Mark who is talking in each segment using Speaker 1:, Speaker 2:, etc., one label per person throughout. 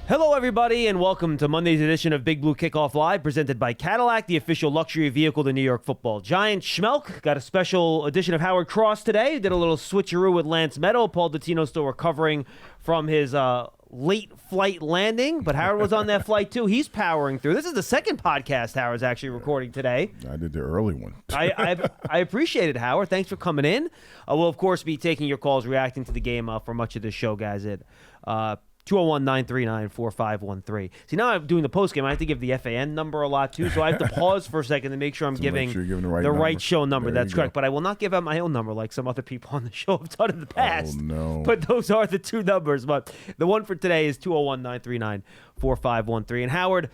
Speaker 1: Hello, everybody, and welcome to Monday's edition of Big Blue Kickoff Live, presented by Cadillac, the official luxury vehicle of the New York Football Giants. Schmeelk got a special edition of Howard Cross today. Did a little switcheroo with Lance Meadow. Paul Dottino still recovering from his late flight landing, but Howard was on that flight too. He's powering through. This is the second podcast Howard's actually recording today.
Speaker 2: I did the early one.
Speaker 1: I appreciate it, Howard. Thanks for coming in. We'll, of course, be taking your calls, reacting to the game for much of this show, guys. 201-939-4513. See, now I'm doing the postgame. I have to give the FAN number a lot, too, so I have to pause for a second to make sure I'm giving the right show number. That's correct, but I will not give out my own number like some other people on the show have done in the past.
Speaker 2: Oh, no.
Speaker 1: But those are the two numbers. But the one for today is 201-939-4513. And Howard,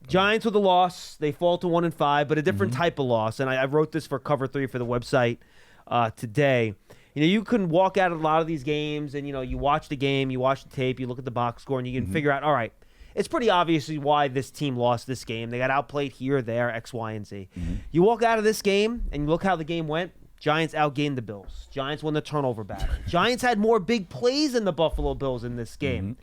Speaker 1: Giants with a loss. They fall to 1-5, but a different type of loss. And I wrote this for Cover 3 for the website today. You know, you can walk out of a lot of these games and, you know, you watch the game, you watch the tape, you look at the box score, and you can figure out, all right, it's pretty obviously why this team lost this game. They got outplayed here, there, X, Y, and Z. You walk out of this game and you look how the game went. Giants outgained the Bills. Giants won the turnover battle. Giants had more big plays than the Buffalo Bills in this game.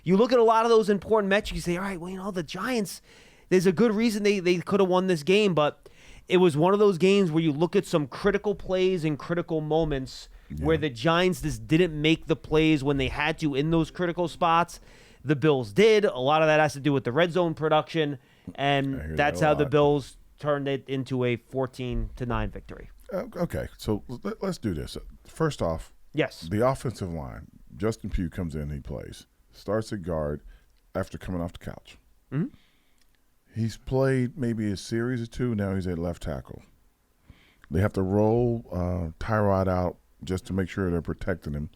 Speaker 1: You look at a lot of those important metrics, you say, all right, well, you know, the Giants, there's a good reason they could have won this game, but it was one of those games where you look at some critical plays and critical moments where the Giants just didn't make the plays when they had to in those critical spots. The Bills did. A lot of that has to do with the red zone production, and that's how the Bills turned it into a 14-9 victory.
Speaker 2: Okay, so let's do this. First off,
Speaker 1: yes,
Speaker 2: the offensive line, Justin Pugh comes in, he plays. Starts at guard after coming off the couch. He's played maybe a series or two. Now he's at left tackle. They have to roll Tyrod out just to make sure they're protecting him.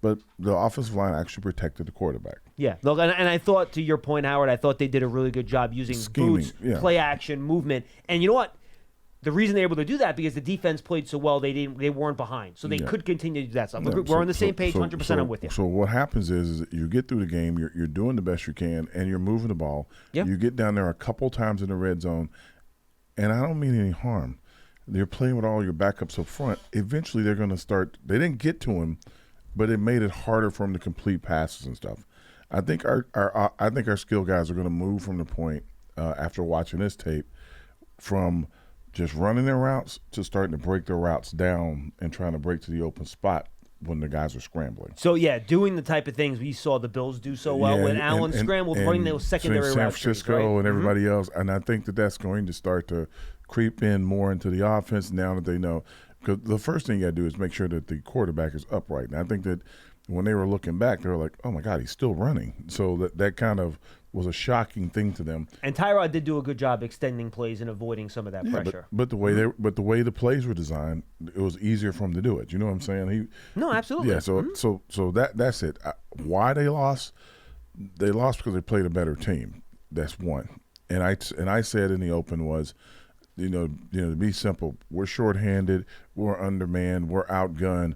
Speaker 2: But the offensive line actually protected the quarterback.
Speaker 1: Yeah, look, and I thought, to your point, Howard, I thought they did a really good job using boots, play action, movement. And you know what? The reason they're able to do that because the defense played so well, they weren't behind. So they could continue to do that stuff. We're on the same page, 100%. I'm with you.
Speaker 2: So what happens is you get through the game, you're doing the best you can, and you're moving the ball. Yep. You get down there a couple times in the red zone, and I don't mean any harm. They're playing with all your backups up front. Eventually, they're going to start. They didn't get to him, but it made it harder for him to complete passes and stuff. I think our skill guys are going to move from the point after watching this tape from just running their routes to starting to break their routes down and trying to break to the open spot when the guys are scrambling.
Speaker 1: So, yeah, doing the type of things we saw the Bills do so well when Allen scrambled, running those secondary
Speaker 2: San
Speaker 1: routes.
Speaker 2: Francisco and everybody else, and I think that's going to start to creep in more into the offense now that they know. Because the first thing you got to do is make sure that the quarterback is upright. And I think that when they were looking back, they were like, oh, my God, he's still running. So that kind of was a shocking thing to them. And
Speaker 1: Tyrod did do a good job extending plays and avoiding some of that pressure.
Speaker 2: But the way the way the plays were designed, it was easier for him to do it. You know what I'm saying?
Speaker 1: No, absolutely.
Speaker 2: Yeah. So that's it. Why they lost? They lost because they played a better team. That's one. And I said in the open was, to be simple, we're shorthanded, we're undermanned, we're outgunned,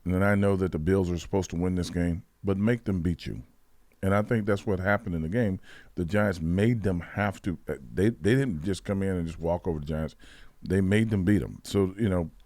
Speaker 2: and I know that the Bills are supposed to win this game, but make them beat you. And I think that's what happened in the game. The Giants made them have to. They didn't just come in and just walk over the Giants. They made them beat them. So,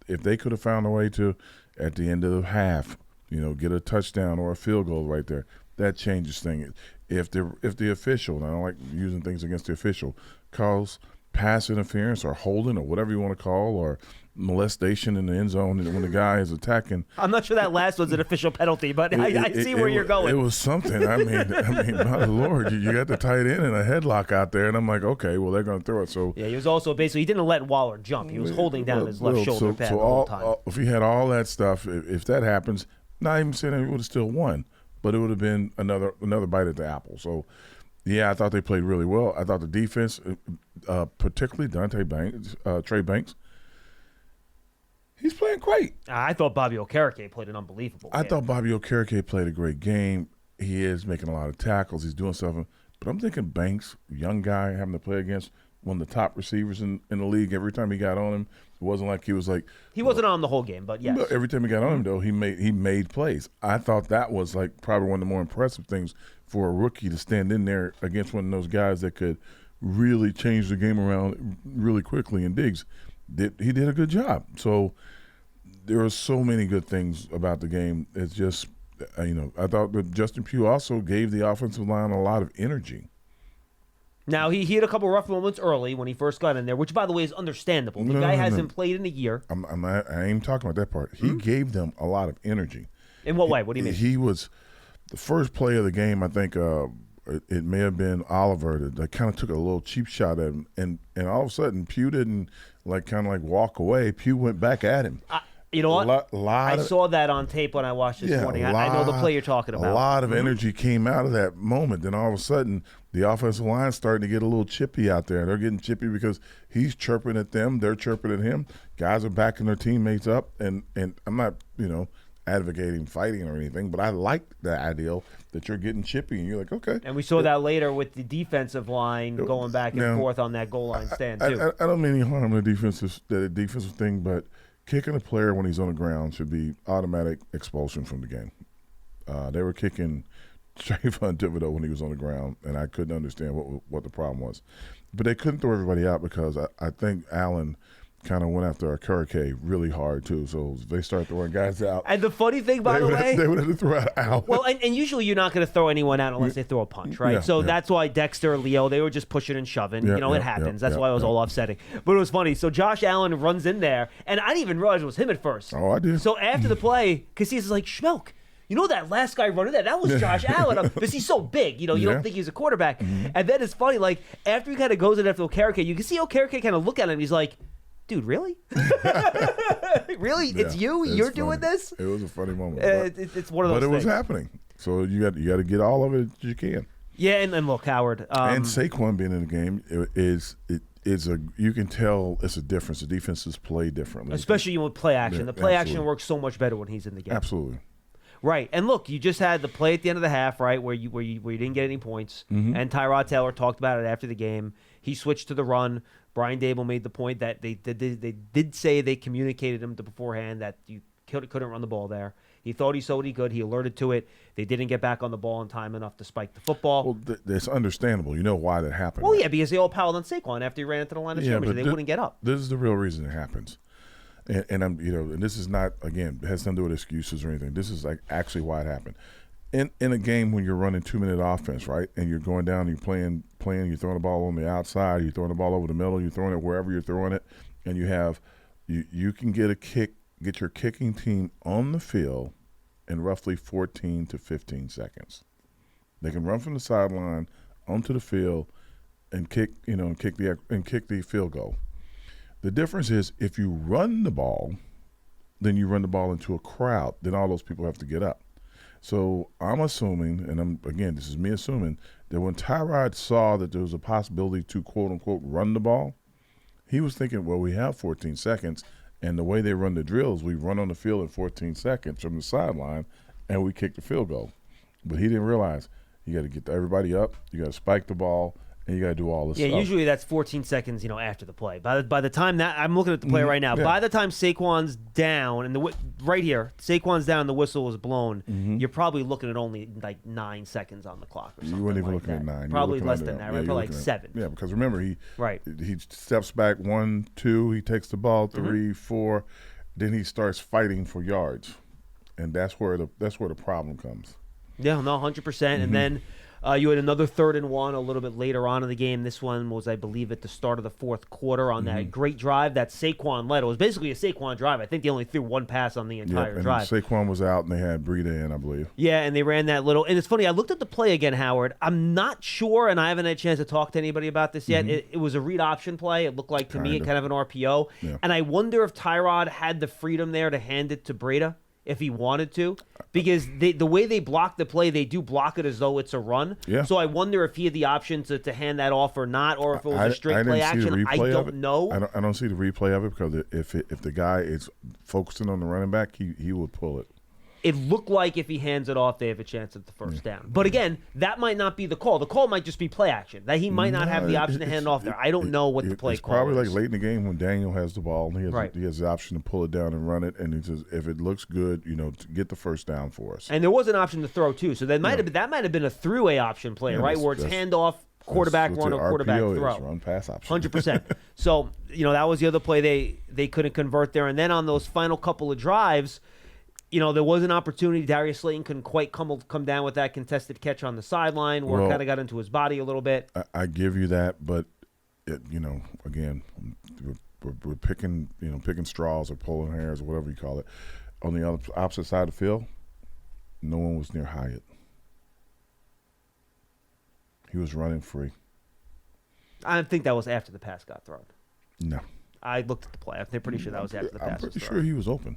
Speaker 2: if they could have found a way to, at the end of the half, get a touchdown or a field goal right there, that changes things. If the official, and I don't like using things against the official, calls pass interference or holding or whatever you want to call, or molestation in the end zone when the guy is attacking.
Speaker 1: I'm not sure that last was an official penalty, but I see where you're going.
Speaker 2: It was something. I mean, my Lord, you got the tight end in a headlock out there, and I'm like, okay, well, they're going to throw it. So
Speaker 1: yeah, he was also basically, he didn't let Waller jump. He was holding down his left shoulder pad the whole time.
Speaker 2: If he had all that stuff, if that happens, not even saying he would have still won, but it would have been another bite at the apple. So, yeah, I thought they played really well. I thought the defense, particularly Trey Banks, he's playing great.
Speaker 1: I thought Bobby Okereke played an unbelievable game.
Speaker 2: I thought Bobby Okereke played a great game. He is making a lot of tackles. He's doing something. But I'm thinking Banks, young guy, having to play against one of the top receivers in the league. Every time he got on him, it wasn't like he was like –
Speaker 1: He wasn't on the whole game, but yes.
Speaker 2: But every time he got on him, though, he made plays. I thought that was like probably one of the more impressive things for a rookie to stand in there against one of those guys that could really change the game around really quickly. And Diggs, he did a good job. So there are so many good things about the game. It's just I thought that Justin Pugh also gave the offensive line a lot of energy.
Speaker 1: Now, he had a couple rough moments early when he first got in there, which, by the way, is understandable. The guy hasn't played in a year.
Speaker 2: I ain't even talking about that part. He gave them a lot of energy.
Speaker 1: In what way? What do you mean?
Speaker 2: He was the first play of the game. I think it may have been Oliver that kind of took a little cheap shot at him, and all of a sudden Pugh didn't kind of walk away. Pugh went back at him.
Speaker 1: You know what? I saw that on tape when I watched this morning. I know the play you're talking about.
Speaker 2: A lot of energy came out of that moment. Then all of a sudden, the offensive line starting to get a little chippy out there. They're getting chippy because he's chirping at them. They're chirping at him. Guys are backing their teammates up. And I'm not, advocating fighting or anything, but I like the idea that you're getting chippy and you're like, okay.
Speaker 1: And we saw that later with the defensive line going back and forth on that goal line stand, too.
Speaker 2: I don't mean any harm in the defensive thing, but kicking a player when he's on the ground should be automatic expulsion from the game. They were kicking Trayvon Thibodeau when he was on the ground, and I couldn't understand what the problem was. But they couldn't throw everybody out because I think Allen kind of went after Okereke really hard, too. So they start throwing guys out.
Speaker 1: And the funny thing, by the way,
Speaker 2: they would have to throw out Allen.
Speaker 1: Well, and usually you're not going to throw anyone out unless they throw a punch, right? So that's why Dexter, Leo, they were just pushing and shoving. It happens. That's why it was all upsetting. But it was funny. So Josh Allen runs in there, and I didn't even realize it was him at first.
Speaker 2: Oh, I did.
Speaker 1: So after the play, Casillas like, Schmeelk, you know that last guy running there? That was Josh Allen. Because he's so big. You don't think he's a quarterback. Mm-hmm. And then it's funny, after he kind of goes in after Okereke, you can see Okereke kind of look at him. He's like, dude, really? Really? Yeah, it's you? You're funny. Doing this?
Speaker 2: It was a funny moment.
Speaker 1: It's one of those things.
Speaker 2: But it was happening. So you got to get all of it that you can.
Speaker 1: Yeah, and look, Howard.
Speaker 2: And Saquon being in the game you can tell it's a difference. The defenses play differently.
Speaker 1: Especially with play action.
Speaker 2: Yeah,
Speaker 1: the play
Speaker 2: absolutely.
Speaker 1: action works so much better when he's in the game.
Speaker 2: Absolutely.
Speaker 1: Right, and look, you just had the play at the end of the half, right, where you didn't get any points, and Tyrod Taylor talked about it after the game. He switched to the run. Brian Dable made the point that they did say they communicated him beforehand that you couldn't run the ball there. He thought he saw what he could. He alerted to it. They didn't get back on the ball in time enough to spike the football.
Speaker 2: Well, it's understandable. You know why that happened.
Speaker 1: Well, yeah, because they all piled on Saquon after he ran into the line of scrimmage and they wouldn't get up.
Speaker 2: This is the real reason it happens. And I'm, and this is not, again, it has nothing to do with excuses or anything. This is actually why it happened. In a game when you're running 2-minute offense, right, and you're going down, you're playing, you're throwing the ball on the outside, you're throwing the ball over the middle, you're throwing it wherever you're throwing it, and you can get your kicking team on the field in roughly 14 to 15 seconds. They can run from the sideline onto the field and kick the field goal. The difference is if you run the ball, then you run the ball into a crowd, then all those people have to get up. So I'm assuming, and this is me assuming, that when Tyrod saw that there was a possibility to, quote-unquote, run the ball, he was thinking, well, we have 14 seconds, and the way they run the drills, we run on the field in 14 seconds from the sideline, and we kick the field goal. But he didn't realize you got to get everybody up, you got to spike the ball, and you got to do all this stuff.
Speaker 1: Yeah, usually that's 14 seconds, after the play. By the time that I'm looking at the play right now, by the time Saquon's down and right here, Saquon's down, and the whistle is blown. You're probably looking at only 9 seconds on the clock or something.
Speaker 2: You weren't even looking at 9.
Speaker 1: Probably less than that, right? Probably 7.
Speaker 2: Yeah, because remember he steps back 1, 2, he takes the ball 3, 4, then he starts fighting for yards, and that's where the problem comes.
Speaker 1: Yeah, no, 100%, and then. You had another 3rd and 1 a little bit later on in the game. This one was, I believe, at the start of the 4th quarter on that great drive that Saquon led. It was basically a Saquon drive. I think they only threw one pass on the entire drive.
Speaker 2: Saquon was out, and they had Breida in, I believe.
Speaker 1: Yeah, and they ran that little. And it's funny, I looked at the play again, Howard. I'm not sure, and I haven't had a chance to talk to anybody about this yet. It was a read option play. It looked like, to me, kind of an RPO. Yeah. And I wonder if Tyrod had the freedom there to hand it to Breida, if he wanted to, because the way they block the play, they do block it as though it's a run. Yeah. So I wonder if he had the option to hand that off or not, or if it was a straight play action. I don't know.
Speaker 2: I don't see the replay of it because if the guy is focusing on the running back, he would pull it.
Speaker 1: It looked like if he hands it off, they have a chance at the first down. But again, that might not be the call. The call might just be play action. That he might not have the option to hand it off there. I don't know what the play call is.
Speaker 2: It's probably like late in the game when Daniel has the ball and he has the option to pull it down and run it. And he says, if it looks good, to get the first down for us.
Speaker 1: And there was an option to throw too. So that might have been a throughway option play, right, where it's handoff, quarterback run, or quarterback throw.
Speaker 2: Run pass option.
Speaker 1: 100%. So that was the other play they couldn't convert there. And then on those final couple of drives, there was an opportunity. Darius Slayton couldn't quite come down with that contested catch on the sideline where it kind of got into his body a little bit.
Speaker 2: I give you that, but, again, we're picking straws or pulling hairs or whatever you call it. On the opposite side of the field, no one was near Hyatt. He was running free.
Speaker 1: I think that was after the pass got thrown.
Speaker 2: No.
Speaker 1: I looked at the play. I'm pretty sure that was after the pass was thrown.
Speaker 2: I'm pretty sure he was open.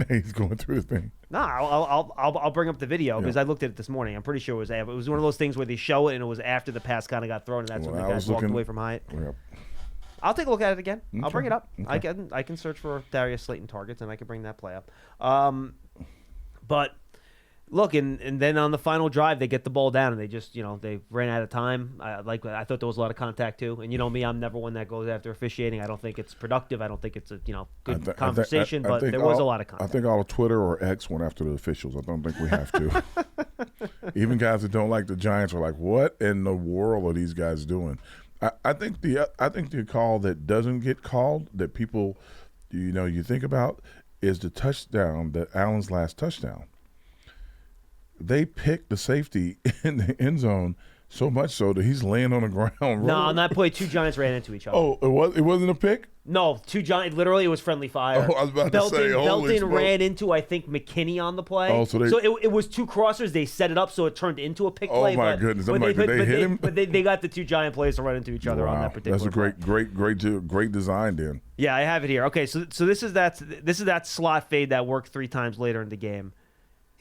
Speaker 2: He's going through his thing.
Speaker 1: No, I'll bring up the video because I looked at it this morning. I'm pretty sure it was after. It was one of those things where they show it and it was after the pass kind of got thrown, and that's when the guys walked away from Hyatt.
Speaker 2: Yep.
Speaker 1: I'll take a look at it again.
Speaker 2: Okay.
Speaker 1: I'll bring it up.
Speaker 2: Okay.
Speaker 1: I can search for Darius Slayton targets and I can bring that play up. But look, and then on the final drive, they get the ball down and they just, they ran out of time. I thought there was a lot of contact too. And me, I'm never one that goes after officiating. I don't think it's productive. I don't think it's a good conversation. But there was a lot of contact.
Speaker 2: I think all of Twitter or X went after the officials. I don't think we have to. Even guys that don't like the Giants are like, what in the world are these guys doing? I think the call that doesn't get called that people, you think about is the touchdown, that Allen's last touchdown. They picked the safety in the end zone so much so that he's laying on the ground.
Speaker 1: No, on that play, two Giants ran into each other.
Speaker 2: Oh, it wasn't a pick?
Speaker 1: No, two Giants. Literally, it was friendly fire.
Speaker 2: Oh, I was about to say,
Speaker 1: Belton ran into, I think, McKinney on the play.
Speaker 2: Oh, so
Speaker 1: it was two crossers. They set it up so it turned into a pick play.
Speaker 2: Oh my goodness! Did they hit him?
Speaker 1: But they got the two Giant players to run into each other on that particular.
Speaker 2: That's a great design, Dan.
Speaker 1: Yeah, I have it here. Okay, so this is that slot fade that worked 3 times later in the game.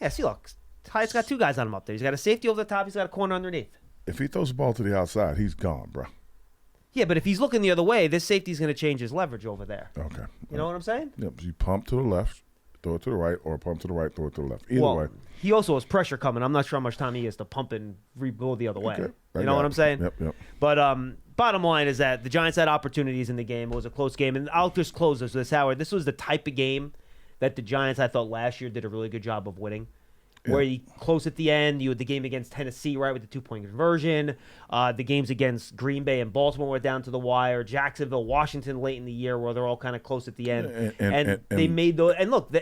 Speaker 1: Yeah, see, look, Hyatt's got two guys on him up there. He's got a safety over the top. He's got a corner underneath.
Speaker 2: If he throws the ball to the outside, he's gone, bro.
Speaker 1: Yeah, but if he's looking the other way, this safety's going to change his leverage over there.
Speaker 2: Okay.
Speaker 1: You know what I'm saying?
Speaker 2: Yep. You pump to the left, throw it to the right, or pump to the right, throw it to the left. Either way.
Speaker 1: He also has pressure coming. I'm not sure how much time he has to pump and go the other way.
Speaker 2: Okay.
Speaker 1: You know what I'm saying?
Speaker 2: Yep.
Speaker 1: But bottom line is that the Giants had opportunities in the game. It was a close game. And I'll just close this with this, Howard. This was the type of game that the Giants, I thought, last year did a really good job of winning. Yeah. Where you close at the end, you had the game against Tennessee, right, with the 2-point conversion. The games against Green Bay and Baltimore went down to the wire. Jacksonville, Washington late in the year, where they're all kind of close at the end. And they made those. And look,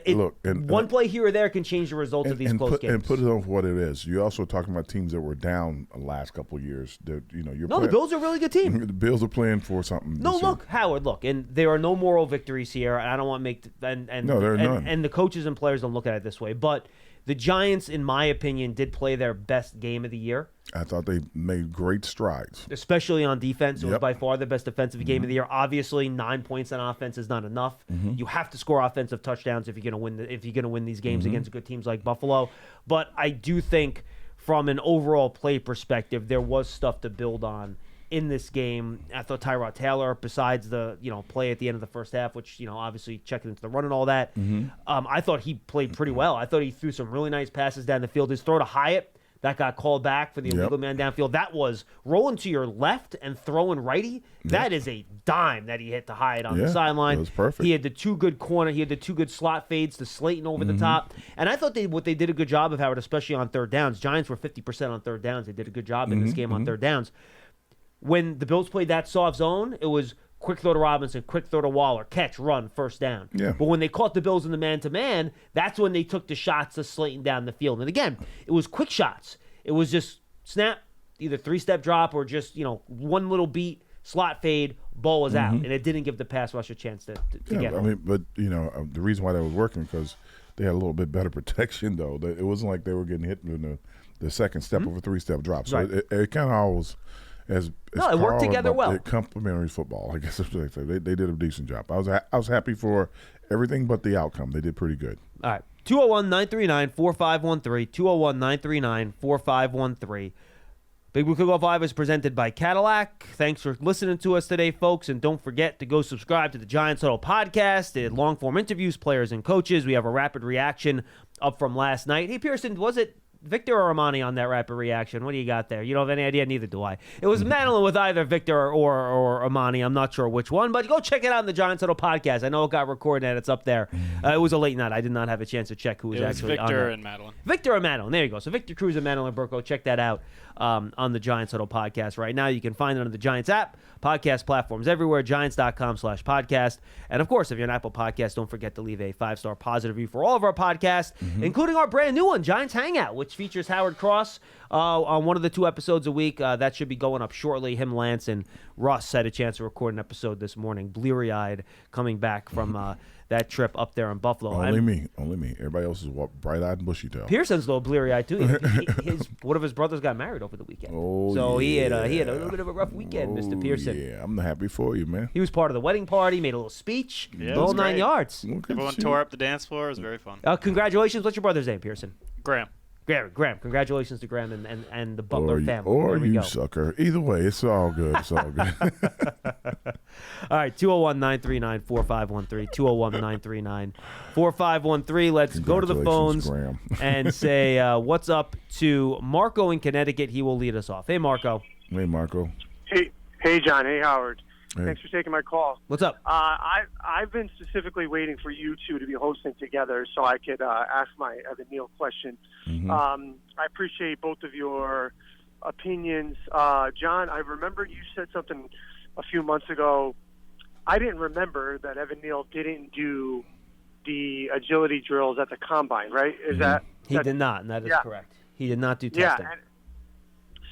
Speaker 1: one play here or there can change the result of these close games.
Speaker 2: And put it on for what it is. You're also talking about teams that were down the last couple of years. The
Speaker 1: Bills are a really good team.
Speaker 2: The Bills are playing for something.
Speaker 1: No, look, Howard, and there are no moral victories here. And I don't want to make
Speaker 2: no, there are none.
Speaker 1: And the coaches and players don't look at it this way, but. The Giants, in my opinion, did play their best game of the year.
Speaker 2: I thought they made great strides.
Speaker 1: Especially on defense. It was by far the best defensive game of the year. Obviously, 9 points on offense is not enough. You have to score offensive touchdowns if you're going to win these games against good teams like Buffalo. But I do think from an overall play perspective, there was stuff to build on in this game. I thought Tyrod Taylor, besides the play at the end of the first half, which obviously checking into the run and all that, I thought he played pretty well. I thought he threw some really nice passes down the field. His throw to Hyatt that got called back for the illegal man downfield, that was rolling to your left and throwing righty. That is a dime that he hit to Hyatt on the sideline.
Speaker 2: That was perfect.
Speaker 1: He had the two good slot fades to Slayton over the top. And I thought they did a good job of, Howard, especially on third downs. Giants were 50% on third downs. They did a good job in this game on third downs. When the Bills played that soft zone, it was quick throw to Robinson, quick throw to Waller, catch, run, first down.
Speaker 2: Yeah.
Speaker 1: But when they caught the Bills in the man-to-man, that's when they took the shots to Slayton down the field. And again, it was quick shots. It was just snap, either 3-step drop or just, one little beat, slot fade, ball was out. And it didn't give the pass rush a chance to get home.
Speaker 2: I mean, but, the reason why that was working because they had a little bit better protection, though. It wasn't like they were getting hit in the second step of a 3-step drop. So it kind of always – it
Speaker 1: worked together well.
Speaker 2: Complementary football, I guess that's what they say. They did a decent job. I was happy for everything but the outcome. They did pretty good.
Speaker 1: All right, 201-939-4513, 201-939-4513. Big Blue Kickoff Live is presented by Cadillac. Thanks for listening to us today, folks, and don't forget to go subscribe to the Giants Huddle podcast. They had long-form interviews, players and coaches. We have a rapid reaction up from last night. Hey, Pearson, was it Victor or Amani on that rapid reaction? What do you got there? You don't have any idea? Neither do I. It was Madeline with either Victor or Amani. I'm not sure which one, but go check it out in the Giants Huddle podcast. I know it got recorded and it's up there. It was a late night. I did not have a chance to check who was actually on there.
Speaker 3: Victor and Madeline.
Speaker 1: Victor and Madeline. There you go. So Victor Cruz and Madeline Burko. Check that out on the Giants Huddle podcast right now. You can find it on the Giants app, podcast platforms everywhere, giants.com/podcast. And of course, if you're an Apple podcast, don't forget to leave a 5-star positive review for all of our podcasts, including our brand new one, Giants Hangout, which features Howard Cross on one of the 2 episodes a week. That should be going up shortly. Him, Lance, and Russ had a chance to record an episode this morning, bleary-eyed, coming back from that trip up there in Buffalo.
Speaker 2: Only me. Everybody else is bright-eyed and bushy-tailed.
Speaker 1: Pearson's a little bleary-eyed too. One of his brothers got married over the weekend.
Speaker 2: Oh,
Speaker 1: so
Speaker 2: yeah.
Speaker 1: he had a little bit of a rough weekend, Mr. Pearson.
Speaker 2: Yeah, I'm happy for you, man.
Speaker 1: He was part of the wedding party, made a little speech,
Speaker 3: Yeah,
Speaker 1: the
Speaker 3: it was
Speaker 1: whole 9
Speaker 3: great.
Speaker 1: yards.
Speaker 2: Well, good
Speaker 3: Everyone
Speaker 2: to see
Speaker 3: tore
Speaker 2: you.
Speaker 3: up the dance floor. It was very fun.
Speaker 1: Congratulations. What's your brother's name, Pearson?
Speaker 3: Graham.
Speaker 1: Graham. Congratulations to Graham and the Butler family.
Speaker 2: Or
Speaker 1: there we
Speaker 2: you
Speaker 1: go.
Speaker 2: sucker. Either way, it's all good. It's all good.
Speaker 1: All right, 201-939-4513, 201-939-4513. Let's go to the phones
Speaker 2: Graham.
Speaker 1: and say what's up to Marco in Connecticut. He will lead us off. Hey, Marco.
Speaker 2: Hey, Marco.
Speaker 4: Hey, John. Hey, Howard.
Speaker 2: Hey.
Speaker 4: Thanks for taking my call.
Speaker 1: What's up?
Speaker 4: I've been specifically waiting for you two to be hosting together so I could ask my Evan Neal question. I appreciate both of your opinions. John, I remember you said something a few months ago. I didn't remember that Evan Neal didn't do the agility drills at the combine, right?
Speaker 1: He did not, and that is correct. He did not do testing.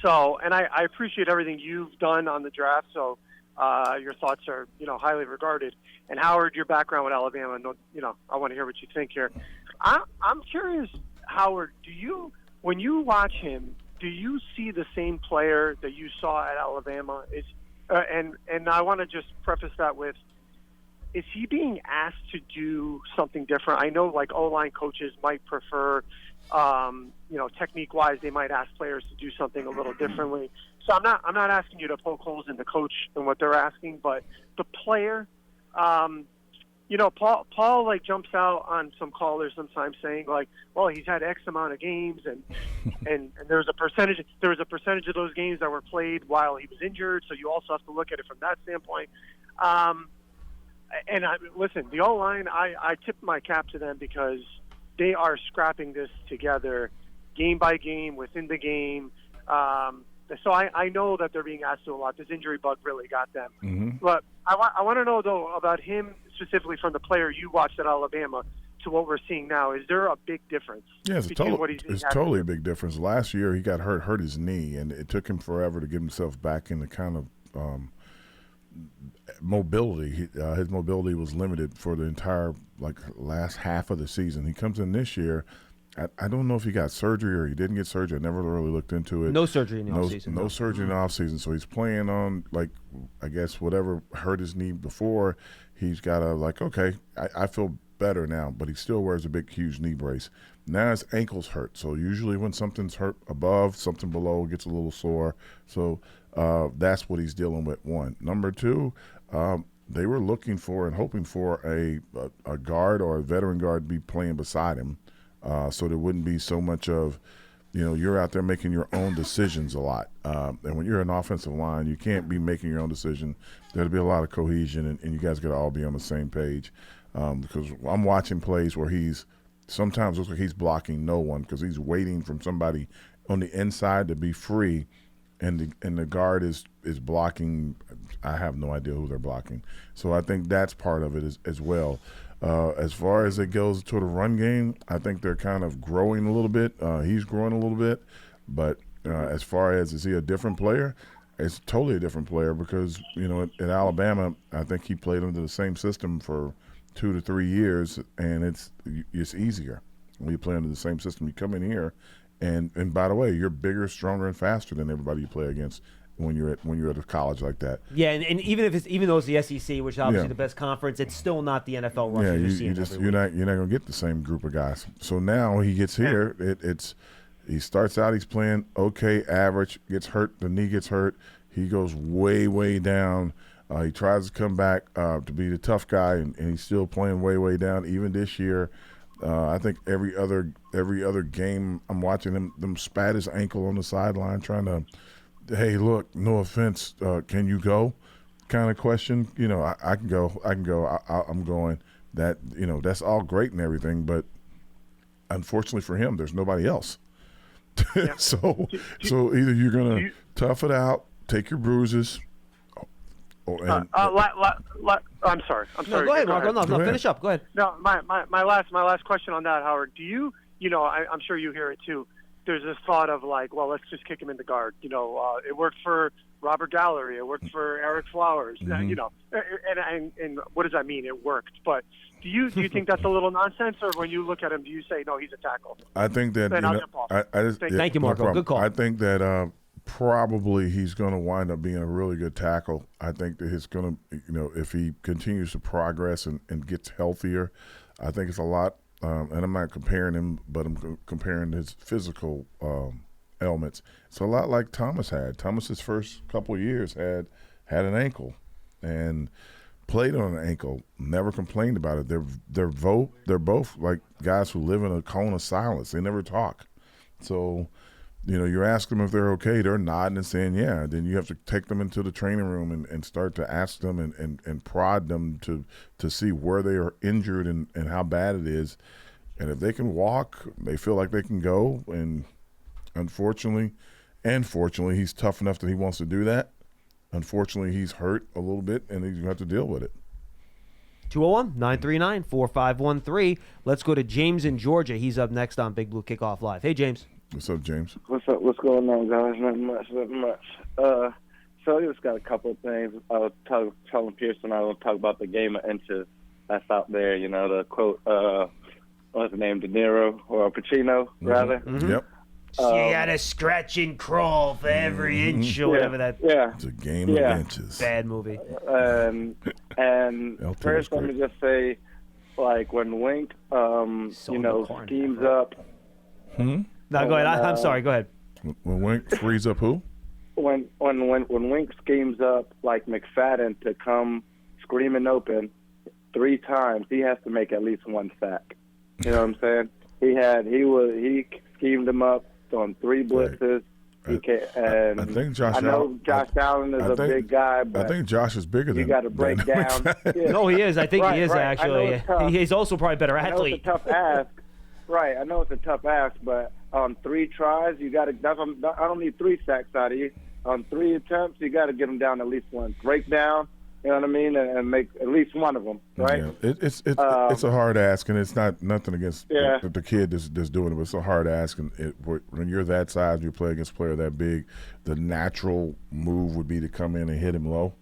Speaker 4: Yeah. And I appreciate everything you've done on the draft, so your thoughts are, highly regarded. And Howard, your background with Alabama, I want to hear what you think here. I'm curious, Howard, when you watch him, do you see the same player that you saw at Alabama? And I want to just preface that with, is he being asked to do something different? I know like O-line coaches might prefer, technique-wise, they might ask players to do something a little differently. So I'm not asking you to poke holes in the coach and what they're asking, but the player, Paul like jumps out on some callers sometimes saying like, well, he's had X amount of games and there was a percentage of those games that were played while he was injured. So you also have to look at it from that standpoint. Listen, the O-line, I tip my cap to them because they are scrapping this together game by game within the game. So I know that they're being asked to a lot. This injury bug really got them.
Speaker 2: Mm-hmm.
Speaker 4: But I want to know, though, about him specifically from the player you watched at Alabama to what we're seeing now. Is there a big difference?
Speaker 2: Yeah, it's totally a big difference. Last year he got hurt his knee, and it took him forever to get himself back in the kind of mobility. His mobility was limited for the entire last half of the season. He comes in this year. I don't know if he got surgery or he didn't get surgery. I never really looked into it.
Speaker 1: No surgery in the offseason.
Speaker 2: No surgery in the offseason. So he's playing on, I guess, whatever hurt his knee before. He's got to, I feel better now, but he still wears a big, huge knee brace. Now his ankle's hurt. So usually when something's hurt above, something below gets a little sore. So that's what he's dealing with, one. Number two, they were looking for and hoping for a guard or a veteran guard to be playing beside him. So there wouldn't be so much of, you're out there making your own decisions a lot. And when you're an offensive line, you can't be making your own decision. There'll be a lot of cohesion, and you guys got to all be on the same page. Because I'm watching plays where sometimes looks like he's blocking no one because he's waiting from somebody on the inside to be free, and the guard is blocking. I have no idea who they're blocking. So I think that's part of it as well. As far as it goes to the run game, I think they're kind of growing a little bit. He's growing a little bit. But as far as is he a different player, it's totally a different player because, at Alabama, I think he played under the same system for 2 to 3 years, and it's easier. When you play under the same system, you come in here, and by the way, you're bigger, stronger, and faster than everybody you play against. When you're at a college like that,
Speaker 1: yeah, and even though it's the SEC, which is obviously the best conference, it's still not the NFL rushers.
Speaker 2: You're not gonna get the same group of guys. So now he gets here. He starts out, he's playing okay, average, gets hurt, the knee gets hurt, he goes way down. He tries to come back to be the tough guy, and he's still playing way down. Even this year, I think every other every other game I'm watching them spat his ankle on the sideline trying to, hey, look, no offense, can you go? Kind of question. You know, I can go. I'm going. That, you know, that's all great and everything, but unfortunately for him, there's nobody else.
Speaker 4: Yeah.
Speaker 2: So either you're gonna tough it out, take your bruises. I'm
Speaker 4: sorry.
Speaker 1: No, go ahead, Marco. No, finish up. Go ahead.
Speaker 4: No, my last question on that, Howard. Do you know, I'm sure you hear it too. There's this thought of like, well, let's just kick him in the guard. You know, it worked for Robert Gallery. It worked for Eric Flowers.
Speaker 2: Mm-hmm.
Speaker 4: You know, and what does that mean? It worked. But do you think that's a little nonsense, or when you look at him, do you say no, he's a tackle?
Speaker 2: I think that
Speaker 1: Thank you, Marco. Good call.
Speaker 2: I think that probably he's going to wind up being a really good tackle. I think that he's going to, you know, if he continues to progress and gets healthier, I think it's a lot. And I'm not comparing him, but I'm comparing his physical elements. It's a lot like Thomas had. Thomas's first couple of years had an ankle and played on an ankle, never complained about it. They're both like guys who live in a cone of silence. They never talk. So, you know, you ask them if they're okay, they're nodding and saying, yeah. Then you have to take them into the training room and start to ask them and prod them to see where they are injured and how bad it is. And if they can walk, they feel like they can go. And unfortunately and fortunately, he's tough enough that he wants to do that. Unfortunately, he's hurt a little bit, and he's got to deal with it.
Speaker 1: 201-939-4513. Let's go to James in Georgia. He's up next on Big Blue Kickoff Live. Hey, James.
Speaker 2: What's up, James?
Speaker 3: What's up? What's going on, guys? Nothing much. So I just got a couple of things. I was telling Pearson I want to talk about the game of inches that's out there. You know, the quote, what's the name, De Niro or Pacino, rather?
Speaker 2: Mm-hmm. Yep.
Speaker 1: You got to scratch and crawl for every inch or whatever that.
Speaker 3: Yeah.
Speaker 2: It's a game of inches.
Speaker 1: Bad movie.
Speaker 3: And first, let me just say, like, when Wink, schemes up.
Speaker 2: Hmm?
Speaker 1: No, go ahead. I'm sorry. Go ahead.
Speaker 2: When Wink frees up who?
Speaker 3: When Wink schemes up like McFadden to come screaming open 3 times, he has to make at least 1 sack. You know what I'm saying? He schemed him up on 3 blitzes.
Speaker 2: I think Josh.
Speaker 3: I know Josh Allen is a big guy, but
Speaker 2: I think Josh is bigger than.
Speaker 3: You got to break down. Yeah.
Speaker 1: No, he is. I think he is actually. He's also probably a better athlete.
Speaker 3: I know it's a tough ask. Right, I know it's a tough ask, but on 3 tries, you got to. I don't need 3 sacks out of you. On 3 attempts, you got to get them down at least 1 breakdown. You know what I mean, and make at least 1 of them, right?
Speaker 2: Yeah. It's a hard ask, and it's nothing against the kid that's doing it, but it's a hard ask. And when you're that size, you play against a player that big, the natural move would be to come in and hit him low.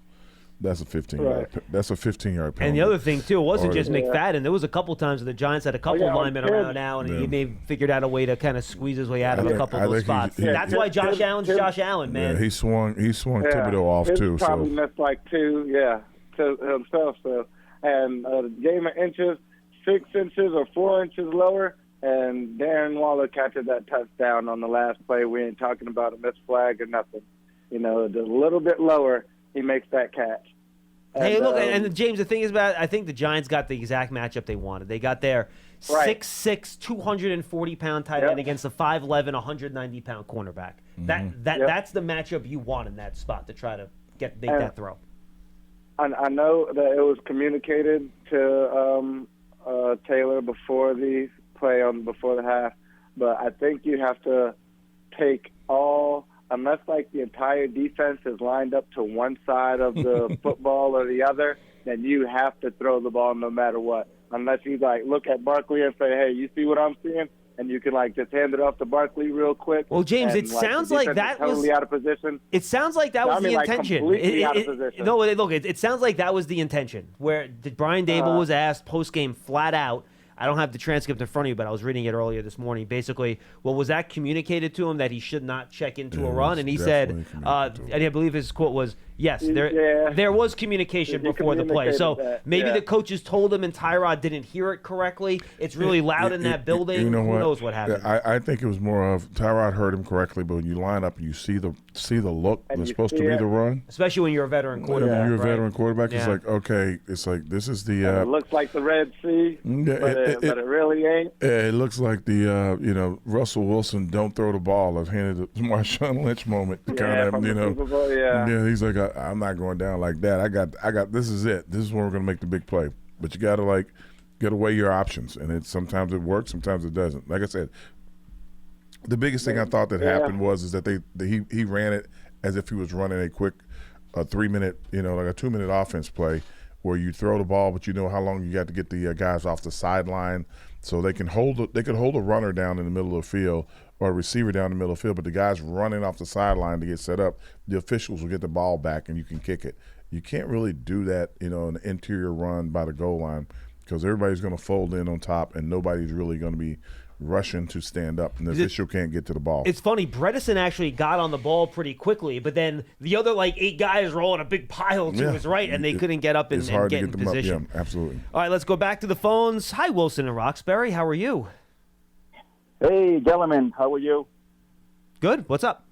Speaker 2: That's a 15-yard. That's a 15-yard penalty.
Speaker 1: And the other thing too, it wasn't just McFadden. There was a couple times where the Giants had a couple linemen around now, and he may have figured out a way to kind of squeeze his way out of a couple of those spots. That's why Josh Allen's Josh Allen, man.
Speaker 2: Yeah, he swung Thibodeau off too.
Speaker 3: Probably missed like 2, to himself. So, and the game of inches, 6 inches or 4 inches lower, and Darren Waller catches that touchdown on the last play. We ain't talking about a missed flag or nothing. You know, just a little bit lower, he makes that catch.
Speaker 1: Hey, look, and James, the thing is about, I think the Giants got the exact matchup they wanted. They got their 6'6", 240-pound tight end against a 5'11", 190-pound cornerback.
Speaker 2: Mm-hmm.
Speaker 1: That's the matchup you want in that spot to try to make that throw.
Speaker 3: I know that it was communicated to Taylor before the play before the half, but I think you have to take unless like the entire defense is lined up to one side of the football or the other, then you have to throw the ball no matter what. Unless you like look at Barkley and say, hey, you see what I'm seeing? And you can like just hand it off to Barkley real quick.
Speaker 1: Well, James, it sounds like that was
Speaker 3: totally out of position.
Speaker 1: It sounds like that was the intention.
Speaker 3: Completely out of position.
Speaker 1: No, look, it sounds like that was the intention. Where Brian Dable was asked post game flat out. I don't have the transcript in front of you, but I was reading it earlier this morning. Basically, was that communicated to him that he should not check into a run? And he said, and I believe his quote was, Yes,
Speaker 3: Yeah.
Speaker 1: there was communication
Speaker 3: He
Speaker 1: before the play. So
Speaker 3: communicated that,
Speaker 1: maybe
Speaker 3: yeah.
Speaker 1: the coaches told him and Tyrod didn't hear it correctly. It's really loud in that building.
Speaker 2: You know
Speaker 1: Who
Speaker 2: what?
Speaker 1: knows what happened?
Speaker 2: I think it was more of Tyrod heard him correctly, but when you line up and you see the look
Speaker 3: And
Speaker 2: that's
Speaker 3: you
Speaker 2: supposed to
Speaker 3: see
Speaker 2: be
Speaker 3: it.
Speaker 2: the run.
Speaker 1: Especially when you're a veteran quarterback.
Speaker 2: When you're a
Speaker 1: right?
Speaker 2: veteran quarterback, it's
Speaker 1: Yeah.
Speaker 2: like, okay, it's like this is the
Speaker 3: It looks like the Red Sea,
Speaker 2: Yeah,
Speaker 3: but it really ain't.
Speaker 2: it looks like the Russell Wilson don't throw the ball. I've handed it to Marshawn Lynch moment.
Speaker 3: Yeah, from the Super Bowl, yeah.
Speaker 2: He's like, I'm not going down like that. I got. This is it. This is where we're gonna make the big play. But you got to get away your options, and sometimes it works, sometimes it doesn't. Like I said, the biggest thing I thought that happened was that he ran it as if he was running a quick 3-minute, like a 2-minute offense play where you throw the ball, but you know how long you got to get the guys off the sideline so they could hold a runner down in the middle of the field or a receiver down in the middle of the field, but the guys running off the sideline to get set up, the officials will get the ball back and you can kick it. You can't really do that, an interior run by the goal line because everybody's going to fold in on top and nobody's really going to be rushing to stand up, and the official can't get to the ball.
Speaker 1: It's funny, Bredesen actually got on the ball pretty quickly, but then the other 8 guys were all in a big pile to his right, and they couldn't get up and get in position.
Speaker 2: Yeah, absolutely.
Speaker 1: All right, let's go back to the phones. Hi, Wilson and Roxbury. How are you?
Speaker 5: Hey, gentlemen, how are you?
Speaker 1: Good. What's up?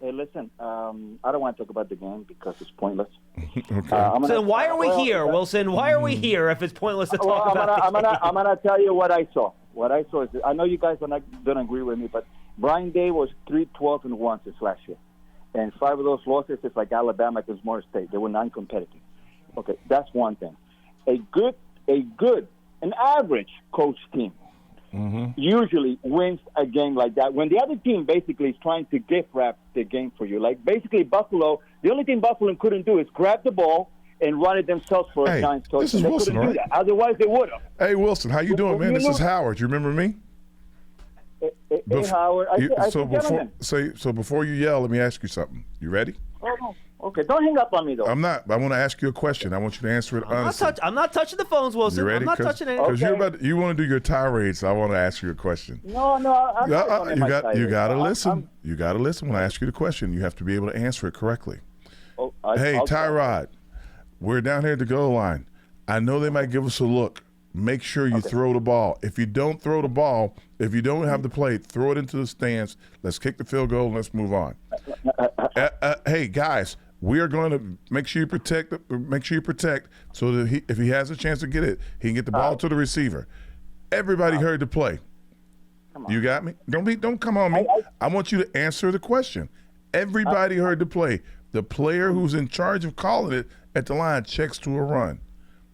Speaker 5: Hey, listen, I don't want to talk about the game because it's pointless.
Speaker 2: Okay.
Speaker 1: So why are we here, Wilson? Why are we here if it's pointless to talk about the game?
Speaker 5: I'm gonna tell you what I saw. What I saw is, I know you guys don't agree with me, but Brian Day was 3-12-1 this last year, and 5 of those losses is like Alabama against Morris State. They were non-competitive. Okay, that's one thing. An average coach team usually wins a game like that when the other team basically is trying to gift wrap the game for you. Like basically Buffalo, the only thing Buffalo couldn't do is grab the ball and run it themselves for a Giants touchdown.
Speaker 2: This is
Speaker 5: they
Speaker 2: Wilson,
Speaker 5: couldn't do that. Otherwise, they would have.
Speaker 2: Hey, Wilson, how you doing, man? This is Howard. You remember me?
Speaker 5: Hey, Howard.
Speaker 2: Before you yell, let me ask you something. You ready?
Speaker 5: Oh, no. Okay, don't hang up on me, though.
Speaker 2: I'm not. I want to ask you a question. I want you to answer it honestly.
Speaker 1: I'm not touching the phones, Wilson.
Speaker 2: You ready?
Speaker 1: I'm not touching anything.
Speaker 2: Because you want to do your tirade, so I want to ask you a question.
Speaker 5: No, I'm not
Speaker 2: you got to listen. You got to listen when I ask you the question. You have to be able to answer it correctly. Hey, Tyrod, we're down here at the goal line. I know they might give us a look. Make sure you throw the ball. If you don't throw the ball, if you don't have the play, throw it into the stands. Let's kick the field goal and let's move on. Hey, guys, we are going to make sure you protect. So that if he has a chance to get it, he can get the ball to the receiver. Everybody heard the play. You got me? Don't come on me. I want you to answer the question. Everybody heard the play. The player who's in charge of calling it at the line checks to a run.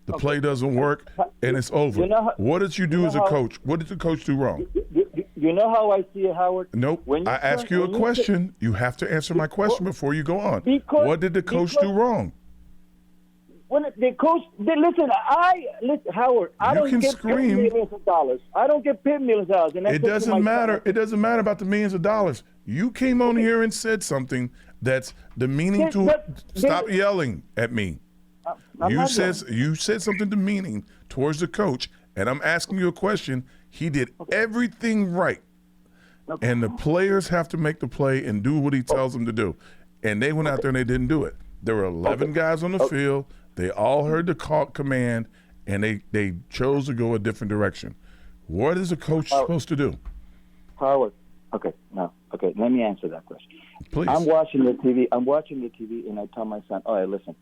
Speaker 2: The play doesn't work, and it's over. What did you do as a coach? What did the coach do wrong?
Speaker 5: You know how I see it, Howard?
Speaker 2: Nope. I ask you a question. You have to answer my question before you go on. What did the coach do wrong?
Speaker 5: When the coach, listen, Howard, I don't get paid millions of dollars. I don't get paid millions of dollars. And
Speaker 2: it doesn't matter. It doesn't matter about the millions of dollars. You came on here and said something that's demeaning to. Stop yelling at me. You said something demeaning towards the coach, and I'm asking you a question. He did everything right, and the players have to make the play and do what he tells them to do. And they went out there and they didn't do it. There were 11 guys on the field. They all heard the command, and they chose to go a different direction. What is a coach supposed to do?
Speaker 5: Howard, okay, let me answer that question.
Speaker 2: Please.
Speaker 5: I'm watching the TV, and I tell my son, all right, listen,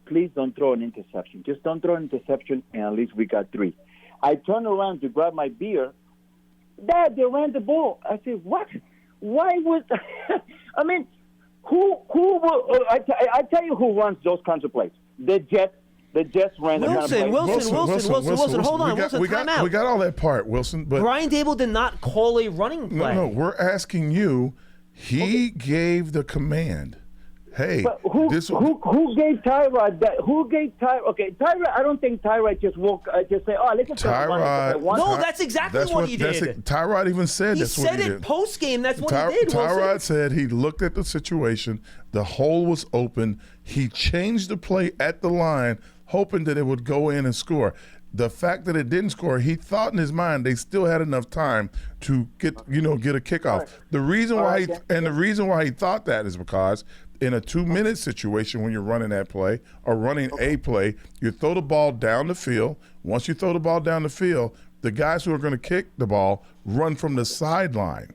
Speaker 5: please don't throw an interception. Just don't throw an interception, and at least we got 3. I turn around to grab my beer. Dad, they ran the ball. I said, what? Why would – I mean, who will – I tell you who runs those kinds of plays. The Jets ran the kind of plays.
Speaker 1: Wilson, hold on. Wilson, time out.
Speaker 2: We got all that part, Wilson. But
Speaker 1: Brian Dable did not call a running play.
Speaker 2: No, we're asking you. He gave the command. Hey,
Speaker 5: who gave Tyrod that? Who gave Tyrod? Okay, Tyrod. I don't think Tyrod just say, "Oh, listen."
Speaker 2: Tyrod.
Speaker 1: No, that's exactly what he did.
Speaker 2: Tyrod even said that's what he did.
Speaker 1: He said it post game. That's what he did.
Speaker 2: Tyrod said he looked at the situation. The hole was open. He changed the play at the line, hoping that it would go in and score. the fact that it didn't score, he thought in his mind they still had enough time to get a kickoff. The reason why he thought that is because in a 2-minute situation when you're running that play or running a play, you throw the ball down the field. Once you throw the ball down the field, the guys who are going to kick the ball run from the sideline.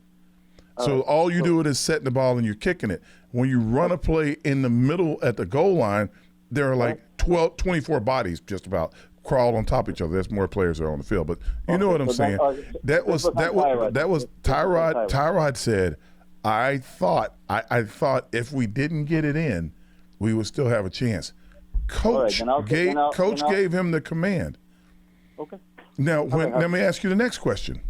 Speaker 2: So all you do is setting the ball and you're kicking it. When you run a play in the middle at the goal line, there are like 24 bodies just about crawl on top of each other. There's more players that are on the field, but you know what I'm saying. That was Tyrod. Tyrod said, I thought if we didn't get it in, we would still have a chance. Coach gave him the command.
Speaker 5: Okay.
Speaker 2: Now, let me ask you the next question.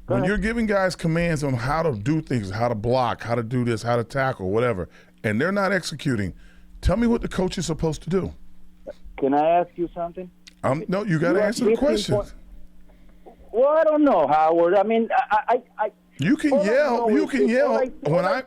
Speaker 2: When you're giving guys commands on how to do things, how to block, how to do this, how to tackle, whatever, and they're not executing, tell me what the coach is supposed to do.
Speaker 5: Can I ask you something?
Speaker 2: No, you got to answer the question.
Speaker 5: Well, I don't know, Howard. I mean,
Speaker 2: You can yell. You can yell.
Speaker 5: What I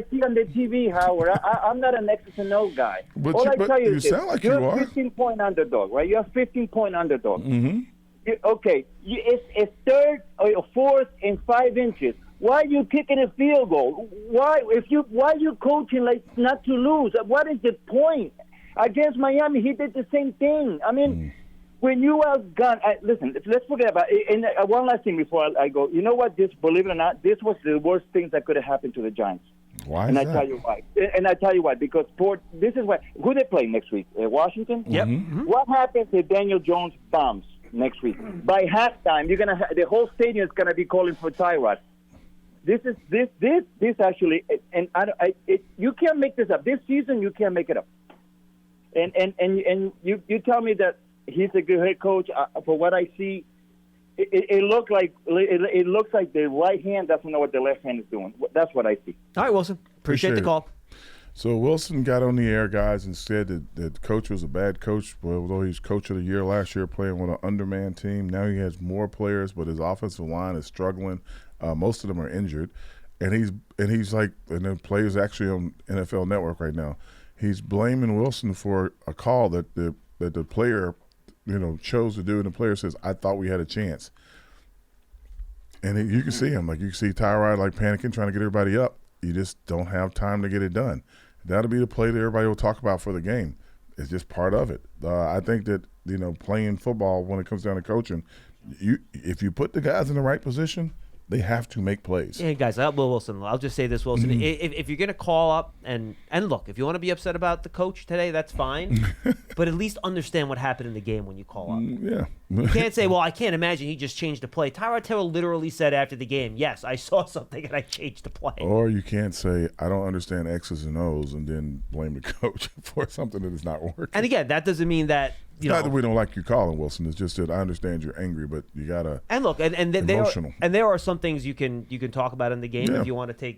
Speaker 5: see on the TV, Howard. I'm not an X's and O guy.
Speaker 2: But
Speaker 5: you
Speaker 2: sound like you are.
Speaker 5: You're a 15-point underdog, right? You're a 15-point underdog.
Speaker 2: Mm-hmm.
Speaker 5: It's third or fourth and 5 inches. Why are you kicking a field goal? Why are you coaching like not to lose? What is the point? Against Miami, he did the same thing. I mean, when you outgun, listen, let's forget about it. And one last thing before I go. You know what? Believe it or not, this was the worst thing that could have happened to the Giants.
Speaker 2: Why?
Speaker 5: And I tell you why. Because this is why. Who they play next week? Washington.
Speaker 1: Yep.
Speaker 2: Mm-hmm.
Speaker 5: What happens if Daniel Jones bombs next week? By halftime, you're gonna the whole stadium is gonna be calling for Tyrod. This actually, and you can't make this up. This season, you can't make it up. And you tell me that he's a good head coach. For what I see, it looks like the right hand doesn't know what the left hand is doing. That's what I see.
Speaker 1: All right, Wilson. Appreciate the call.
Speaker 2: So Wilson got on the air, guys, and said that the coach was a bad coach. Well, although he's coach of the year last year playing with an undermanned team, now he has more players, but his offensive line is struggling. Most of them are injured, and he's like, and the players actually on NFL Network right now. He's blaming Wilson for a call that the player, chose to do, and the player says, "I thought we had a chance." And you can see him, like you can see Tyrod like panicking, trying to get everybody up. You just don't have time to get it done. That'll be the play that everybody will talk about for the game. It's just part of it. I think that playing football when it comes down to coaching, if you put the guys in the right position, they have to make plays.
Speaker 1: Yeah, guys, Wilson, I'll just say this, Wilson.
Speaker 2: Mm-hmm.
Speaker 1: If you're going to call up and look, if you want to be upset about the coach today, that's fine. But at least understand what happened in the game when you call up.
Speaker 2: Yeah.
Speaker 1: You can't say, well, I can't imagine he just changed the play. Tyrod Taylor literally said after the game, yes, I saw something and I changed the play.
Speaker 2: Or you can't say, I don't understand X's and O's and then blame the coach for something that is not working.
Speaker 1: And again, that doesn't mean that
Speaker 2: not that we don't like you calling, Wilson. It's just that I understand you're angry, but you gotta.
Speaker 1: And look, and there are some things you can talk about in the game if you want to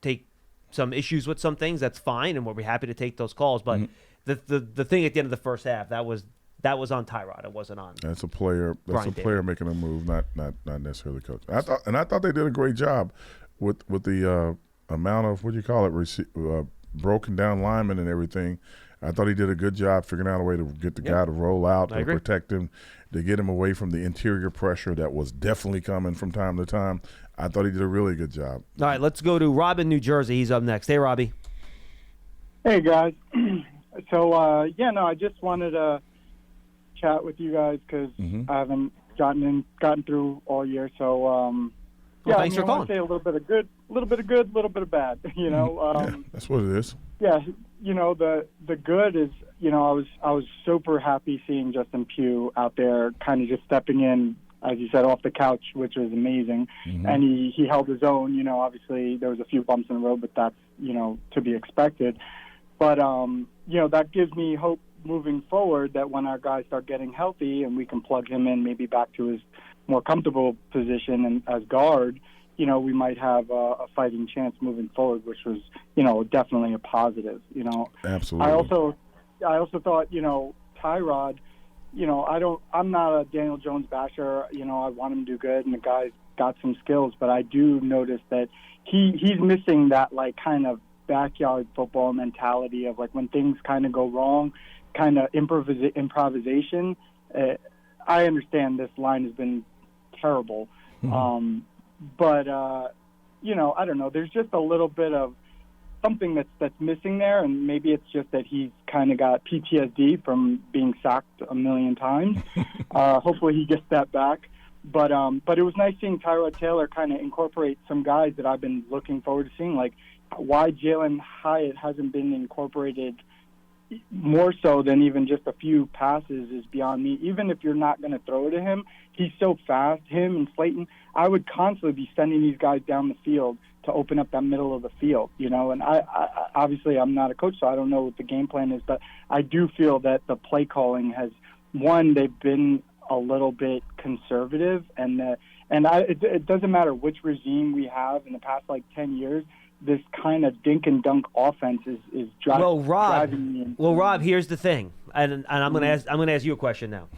Speaker 1: take some issues with some things. That's fine, and we'll be happy to take those calls. But the thing at the end of the first half that was on Tyrod. It wasn't on.
Speaker 2: That's a player. That's a player making a move, not necessarily the coach. I thought they did a great job with the amount of broken down linemen and everything. I thought he did a good job figuring out a way to get the guy to roll out, to protect him, to get him away from the interior pressure that was definitely coming from time to time. I thought he did a really good job.
Speaker 1: All right, let's go to Rob in New Jersey. He's up next. Hey, Robbie.
Speaker 6: Hey, guys. So, I just wanted to chat with you guys because I haven't gotten through all year. So,
Speaker 1: thanks for calling.
Speaker 6: I want to say a little bit of good, a little bit of bad.
Speaker 2: That's what it is.
Speaker 6: Yeah, the good is, I was super happy seeing Justin Pugh out there, kind of just stepping in, as you said, off the couch, which was amazing, and he held his own. Obviously there was a few bumps in the road, but that's to be expected. But that gives me hope moving forward that when our guys start getting healthy and we can plug him in maybe back to his more comfortable position and as guard, we might have a fighting chance moving forward, which was, definitely a positive,
Speaker 2: Absolutely.
Speaker 6: I also thought, Tyrod, I'm not a Daniel Jones basher. I want him to do good, and the guy's got some skills, but I do notice that he's missing that, like, kind of backyard football mentality of, like, when things kind of go wrong, kind of improvisation. I understand this line has been terrible, but I don't know. There's just a little bit of something that's missing there, and maybe it's just that he's kind of got PTSD from being sacked a million times. Hopefully he gets that back. But it was nice seeing Tyrod Taylor kind of incorporate some guys that I've been looking forward to seeing. Like, why Jalen Hyatt hasn't been incorporated more so than even just a few passes is beyond me. Even if you're not going to throw to him, he's so fast. Him and Slayton, I would constantly be sending these guys down the field to open up that middle of the field, And I obviously I'm not a coach, so I don't know what the game plan is, but I do feel that the play calling has, they've been a little bit conservative, it doesn't matter which regime we have in the past 10 years. This kind of dink and dunk offense is driving me insane.
Speaker 1: Well, Rob, here's the thing, and I'm gonna ask you a question now.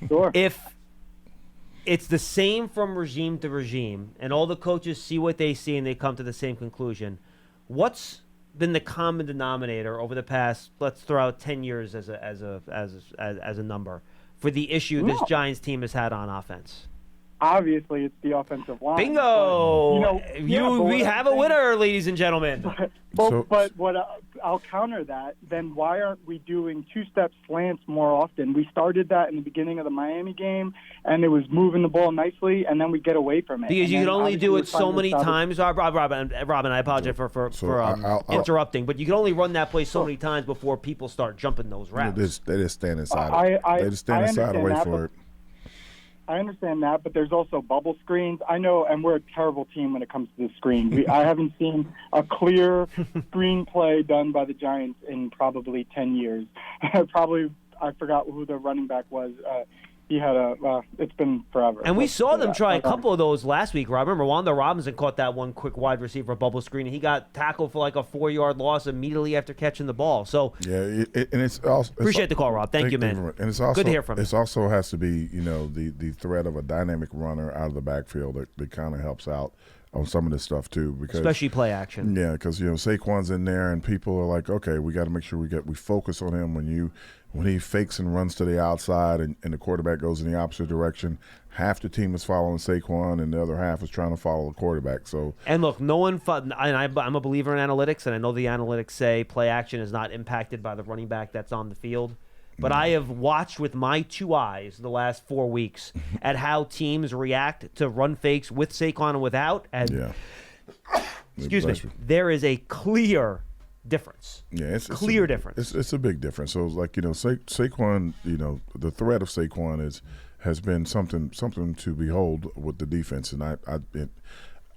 Speaker 6: Sure.
Speaker 1: If it's the same from regime to regime, and all the coaches see what they see and they come to the same conclusion, what's been the common denominator over the past, let's throw out 10 years as a number, for the issue this Giants team has had on offense?
Speaker 6: Obviously, it's the offensive line.
Speaker 1: Bingo! We have a winner, ladies and gentlemen.
Speaker 6: But what I'll counter that, then why aren't we doing two-step slants more often? We started that in the beginning of the Miami game, and it was moving the ball nicely, and then we get away from it.
Speaker 1: Because you can only do it so many times. Robin, I apologize for interrupting, but you can only run that play so many times before people start jumping those routes.
Speaker 2: They just stand inside. They just stand inside and wait for it.
Speaker 6: I understand that, but there's also bubble screens. I know, and we're a terrible team when it comes to the screen. I haven't seen a clear screen play done by the Giants in probably 10 years. I forgot who the running back was. He had it's been forever.
Speaker 1: And we saw them try a couple of those last week, Rob. Remember, Wanda Robinson caught that one quick wide receiver bubble screen, and he got tackled for a 4-yard loss immediately after catching the ball. So
Speaker 2: yeah, and it's also
Speaker 1: appreciate the call, Rob. Thank you, man.
Speaker 2: And it's also
Speaker 1: good to hear from you.
Speaker 2: It also has to be, the threat of a dynamic runner out of the backfield that kind of helps out on some of this stuff too, because
Speaker 1: especially play action.
Speaker 2: Yeah, because Saquon's in there, and people are like, okay, we got to make sure we focus on him when he fakes and runs to the outside, and the quarterback goes in the opposite direction. Half the team is following Saquon, and the other half is trying to follow the quarterback. So
Speaker 1: and look, no one. I'm a believer in analytics, and I know the analytics say play action is not impacted by the running back that's on the field. But I have watched with my two eyes the last 4 weeks at how teams react to run fakes with Saquon and without. And excuse me, there is a clear difference.
Speaker 2: Yeah, it's
Speaker 1: clear difference.
Speaker 2: It's a big difference. So Saquon, the threat of Saquon has been something to behold with the defense, and I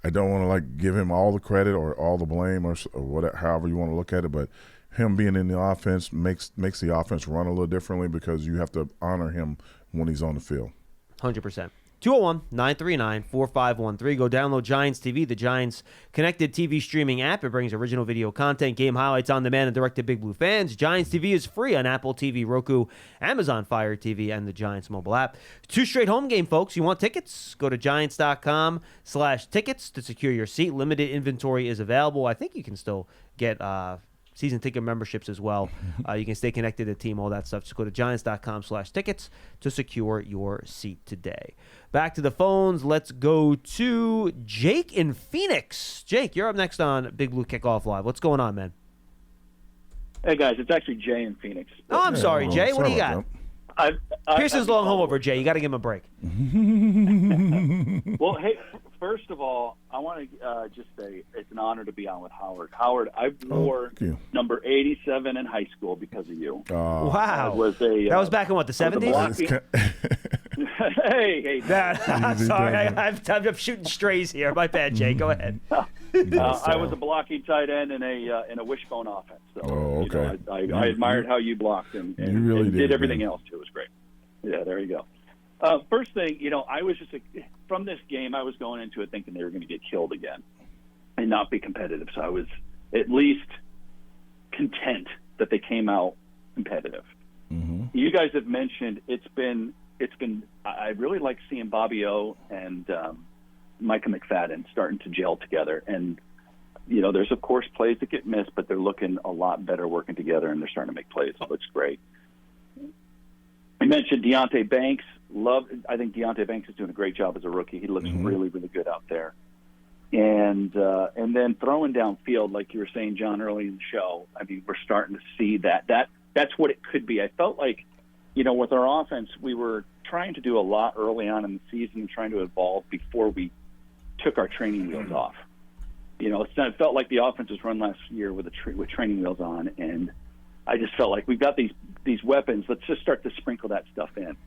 Speaker 2: don't want to give him all the credit or all the blame or whatever, however you want to look at it, but him being in the offense makes the offense run a little differently because you have to honor him when he's on the field.
Speaker 1: 100%. 201-939-4513. Go download Giants TV, the Giants connected TV streaming app. It brings original video content, game highlights on demand, and direct to Big Blue fans. Giants TV is free on Apple TV, Roku, Amazon Fire TV, and the Giants mobile app. 2 straight home game, folks. You want tickets? Go to Giants.com/tickets to secure your seat. Limited inventory is available. I think you can still get season ticket memberships as well. You can stay connected to the team, all that stuff. Just go to Giants.com/tickets to secure your seat today. Back to the phones. Let's go to Jake in Phoenix. Jake, you're up next on Big Blue Kickoff Live. What's going on, man?
Speaker 7: Hey, guys. It's actually Jay in Phoenix.
Speaker 1: Oh, I'm sorry, Jay. What do you got? Pearson's long home over, Jay. You got to give him a break.
Speaker 7: Well, hey, first of all, I want to just say it's an honor to be on with Howard. Howard, I wore number 87 in high school because of you.
Speaker 1: Wow. That was back in, the 70s?
Speaker 7: Hey.
Speaker 1: I'm sorry. I'm shooting strays here. My bad, Jay. Go ahead.
Speaker 7: I was a blocking tight end in a wishbone offense. So,
Speaker 2: okay.
Speaker 7: I admired how you blocked and
Speaker 2: really
Speaker 7: did everything else too. It was great. Yeah, there you go. First thing, I was just from this game, I was going into it thinking they were going to get killed again and not be competitive. So I was at least content that they came out competitive.
Speaker 2: Mm-hmm.
Speaker 7: You guys have mentioned it's been. I really like seeing Bobby O and Micah McFadden starting to gel together. And there's of course plays that get missed, but they're looking a lot better working together, and they're starting to make plays. It looks great. I mentioned Deonte Banks I think Deonte Banks is doing a great job as a rookie. He looks really, really good out there. And then throwing downfield, like you were saying, John, early in the show, I mean, we're starting to see that's what it could be. I felt like, with our offense, we were trying to do a lot early on in the season and trying to evolve before we took our training wheels off. It felt like the offense was run last year with training wheels on, and I just felt like we've got these weapons. Let's just start to sprinkle that stuff in.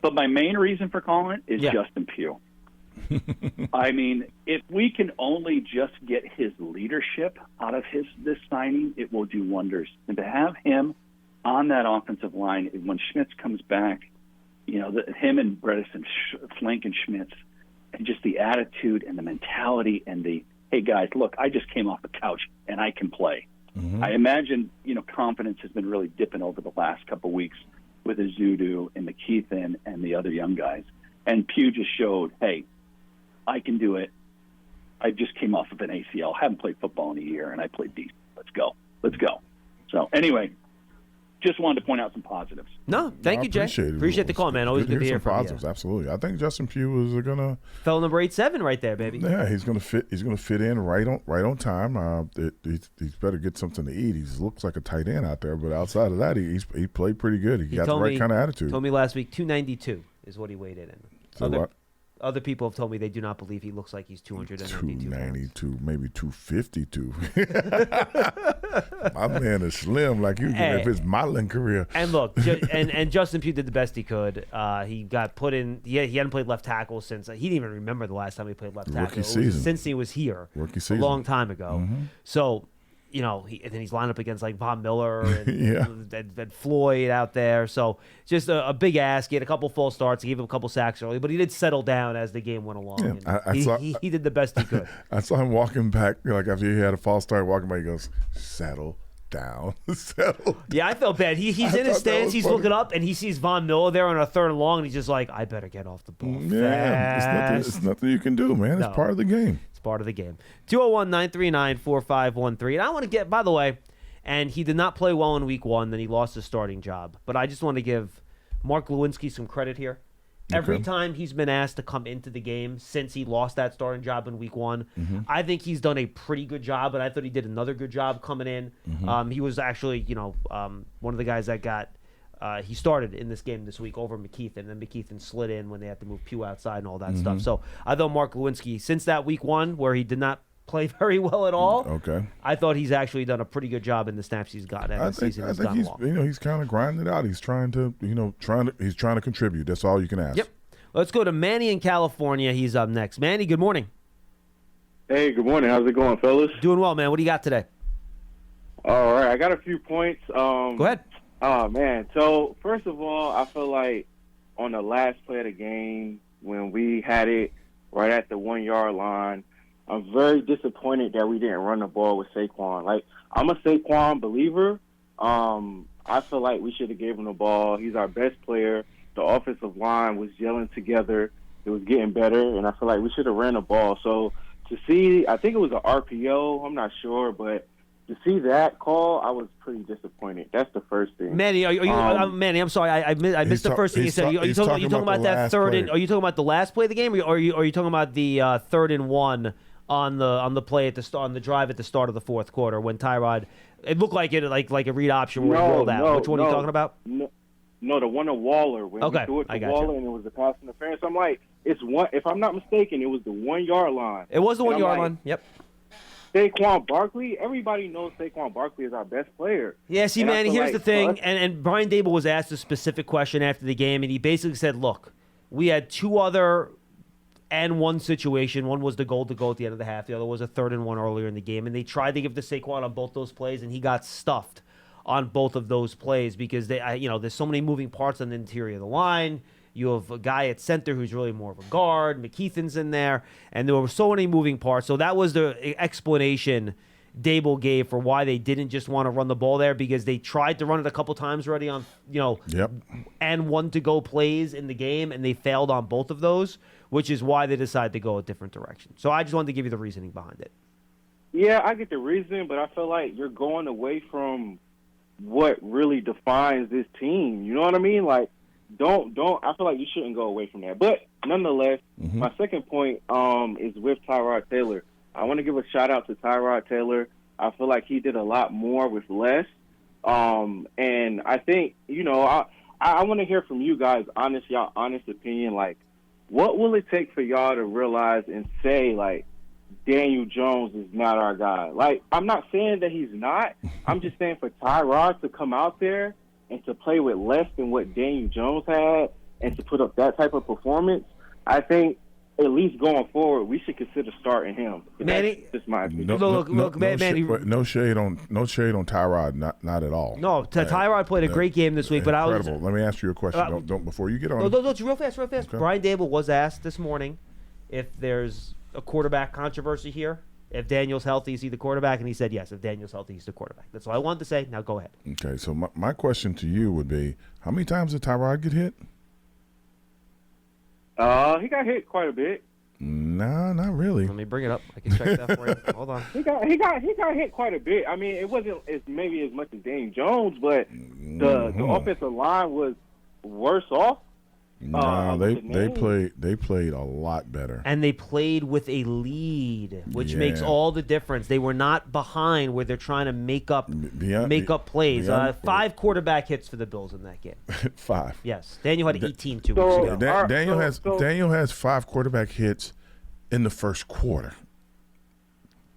Speaker 7: But my main reason for calling it is Justin Pugh. I mean, if we can only just get his leadership out of this signing, it will do wonders. And to have him on that offensive line when Schmitz comes back, him and Bredesen, Flink and Schmitz, and just the attitude and the mentality and the, hey, guys, look, I just came off the couch and I can play. I imagine, confidence has been really dipping over the last couple of weeks with Azudu and McKeithen and the other young guys. And Pugh just showed, hey, I can do it. I just came off of an ACL. Haven't played football in a year, and I played decent. Let's go. So anyway, just wanted to point out some positives.
Speaker 1: No, thank you, Jay. Appreciate the call, man. Always good to hear from
Speaker 2: positives. Absolutely. I think Justin Pugh is gonna
Speaker 1: fell number 87 right there, baby.
Speaker 2: Yeah, he's gonna fit. He's gonna fit in right on time. He's better get something to eat. He looks like a tight end out there, but outside of that, he played pretty good. He got the right kind of attitude.
Speaker 1: Told me last week 292 is what he weighed in.
Speaker 2: So what?
Speaker 1: Other people have told me they do not believe he looks like he's 292
Speaker 2: 292, maybe 252. My man is slim, like you if his modeling career.
Speaker 1: And look, and Justin Pugh did the best he could. He got put in. He hadn't played left tackle since he didn't even remember the last time he played left tackle.
Speaker 2: Rookie season.
Speaker 1: Since he was here,
Speaker 2: rookie season,
Speaker 1: a long time ago. So. And then he's lined up against like Von Miller and Floyd out there. So just a big ask. He had a couple false starts. He gave him a couple sacks early, but he did settle down as the game went along. Yeah, he did the best he could.
Speaker 2: I saw him walking back, like after he had a false start, walking back, he goes, settle down.
Speaker 1: Yeah, I felt bad. He's in his stance. He's looking up, and he sees Von Miller there on a 3rd and long, and he's just like, I better get off the ball fast.
Speaker 2: It's nothing you can do, man. It's part of the game.
Speaker 1: Part of the game. 201-939-4513. And I want to get, by the way, and he did not play well in week 1, then he lost his starting job. But I just want to give Mark Lewinsky some credit here. Okay. Every time he's been asked to come into the game since he lost that starting job in week 1, I think he's done a pretty good job, and I thought he did another good job coming in. He was actually, one of the guys that got he started in this game this week over McKeithen, and then McKeithen slid in when they had to move Pugh outside and all that stuff. So I thought Mark Lewinsky, since that week 1 where he did not play very well at all, I thought he's actually done a pretty good job in the snaps he's got. I think
Speaker 2: he's kind of grinding it out. He's trying to contribute. That's all you can ask.
Speaker 1: Yep. Let's go to Manny in California. He's up next. Manny, good morning.
Speaker 8: Hey, good morning. How's it going, fellas?
Speaker 1: Doing well, man. What do you got today?
Speaker 8: All right, I got a few points.
Speaker 1: Go ahead.
Speaker 8: Oh, man. So, first of all, I feel like on the last play of the game, when we had it right at the 1-yard line, I'm very disappointed that we didn't run the ball with Saquon. Like, I'm a Saquon believer. I feel like we should have given him the ball. He's our best player. The offensive line was gelling together. It was getting better, and I feel like we should have ran the ball. So, to see, I think it was an RPO. I'm not sure, but to see that call, I was pretty disappointed. That's the first thing.
Speaker 1: Manny, Manny, I'm sorry, I missed the first thing you said. Are you talking about that third? Are you talking about the last play of the game, or are you talking about the 3rd and 1 on the play at the start, on the drive at the start of the 4th quarter when Tyrod? It looked like a read option where he rolled out. Which one are you talking about?
Speaker 8: No, the one of Waller when we threw it to Waller and it was a pass interference. I'm like, it's one. If I'm not mistaken, it was the 1-yard line.
Speaker 1: It was the 1-yard line. Yep.
Speaker 8: Saquon Barkley, everybody knows Saquon Barkley is our best player.
Speaker 1: Yeah, see, man, here's the thing, and Brian Dable was asked a specific question after the game, and he basically said, look, we had 2 other and 1 situation. One was the goal to go at the end of the half. The other was a 3rd and 1 earlier in the game, and they tried to give to Saquon on both those plays, and he got stuffed on both of those plays because there's so many moving parts on the interior of the line. You have a guy at center who's really more of a guard. McKeithen's in there. And there were so many moving parts. So that was the explanation Dable gave for why they didn't just want to run the ball there, because they tried to run it a couple times already on, and 1-to-go plays in the game, and they failed on both of those, which is why they decided to go a different direction. So I just wanted to give you the reasoning behind it.
Speaker 8: Yeah, I get the reasoning, but I feel like you're going away from what really defines this team. You know what I mean? Like, don't. I feel like you shouldn't go away from that. But nonetheless, my second point is with Tyrod Taylor. I want to give a shout out to Tyrod Taylor. I feel like he did a lot more with less. And I think, I want to hear from you guys, y'all honest opinion. Like, what will it take for y'all to realize and say, like, Daniel Jones is not our guy? Like, I'm not saying that he's not. I'm just saying for Tyrod to come out there and to play with less than what Daniel Jones had and to put up that type of performance, I think at least going forward, we should consider starting him.
Speaker 1: Manny,
Speaker 8: that's just my opinion.
Speaker 1: Manny.
Speaker 2: No shade on Tyrod, not at all.
Speaker 1: No, Tyrod played a great game this week, but
Speaker 2: incredible. Let me ask you a question. Don't before you get on.
Speaker 1: No, real fast. Okay. Brian Dable was asked this morning if there's a quarterback controversy here. If Daniel's healthy, is he the quarterback? And he said yes. If Daniel's healthy, he's the quarterback. That's all I wanted to say. Now go ahead.
Speaker 2: Okay, so my question to you would be, how many times did Tyrod get hit?
Speaker 8: He got hit quite a bit.
Speaker 2: No, not really.
Speaker 1: Let me bring it up. I can check that for you. Hold on.
Speaker 8: He got hit quite a bit. I mean, it wasn't maybe as much as Daniel Jones, but the offensive line was worse off.
Speaker 2: No, they played a lot better,
Speaker 1: and they played with a lead, which makes all the difference. They were not behind where they're trying to make up plays. 5 quarterback hits for the Bills in that game.
Speaker 2: 5.
Speaker 1: Yes, Daniel had 18 2 weeks ago.
Speaker 2: Daniel has 5 quarterback hits in the first quarter.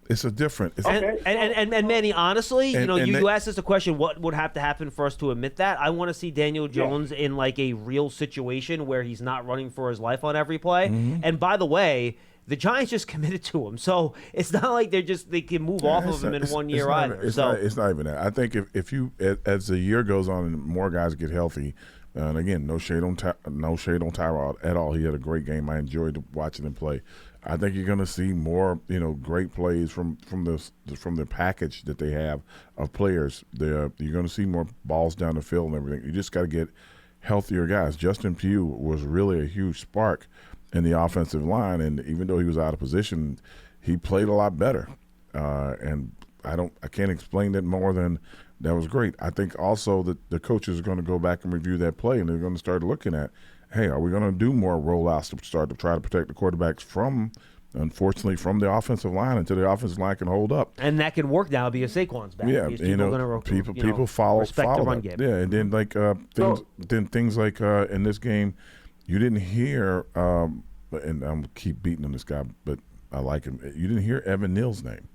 Speaker 2: It's a different.
Speaker 1: And Manny, honestly, you asked us a question: what would have to happen for us to admit that? I want to see Daniel Jones in like a real situation where he's not running for his life on every play. And by the way, the Giants just committed to him, so it's not like they can move off of him in 1 year either.
Speaker 2: It's not even that. I think if you as the year goes on and more guys get healthy. And again, no shade on Tyrod at all. He had a great game. I enjoyed watching him play. I think you're going to see more, great plays from the package that they have of players. You're going to see more balls down the field and everything. You just got to get healthier guys. Justin Pugh was really a huge spark in the offensive line, and even though he was out of position, he played a lot better. And I can't explain that more than that was great. I think also that the coaches are going to go back and review that play, and they're going to start looking at, hey, are we going to do more rollouts to start to try to protect the quarterbacks from the offensive line until the offensive line can hold up?
Speaker 1: And that can work now because Saquon's back.
Speaker 2: Yeah, people follow
Speaker 1: the run
Speaker 2: that.
Speaker 1: game.
Speaker 2: Yeah, and then things like in this game, you didn't hear, and I'm keep beating on this guy, but I like him. You didn't hear Evan Neal's name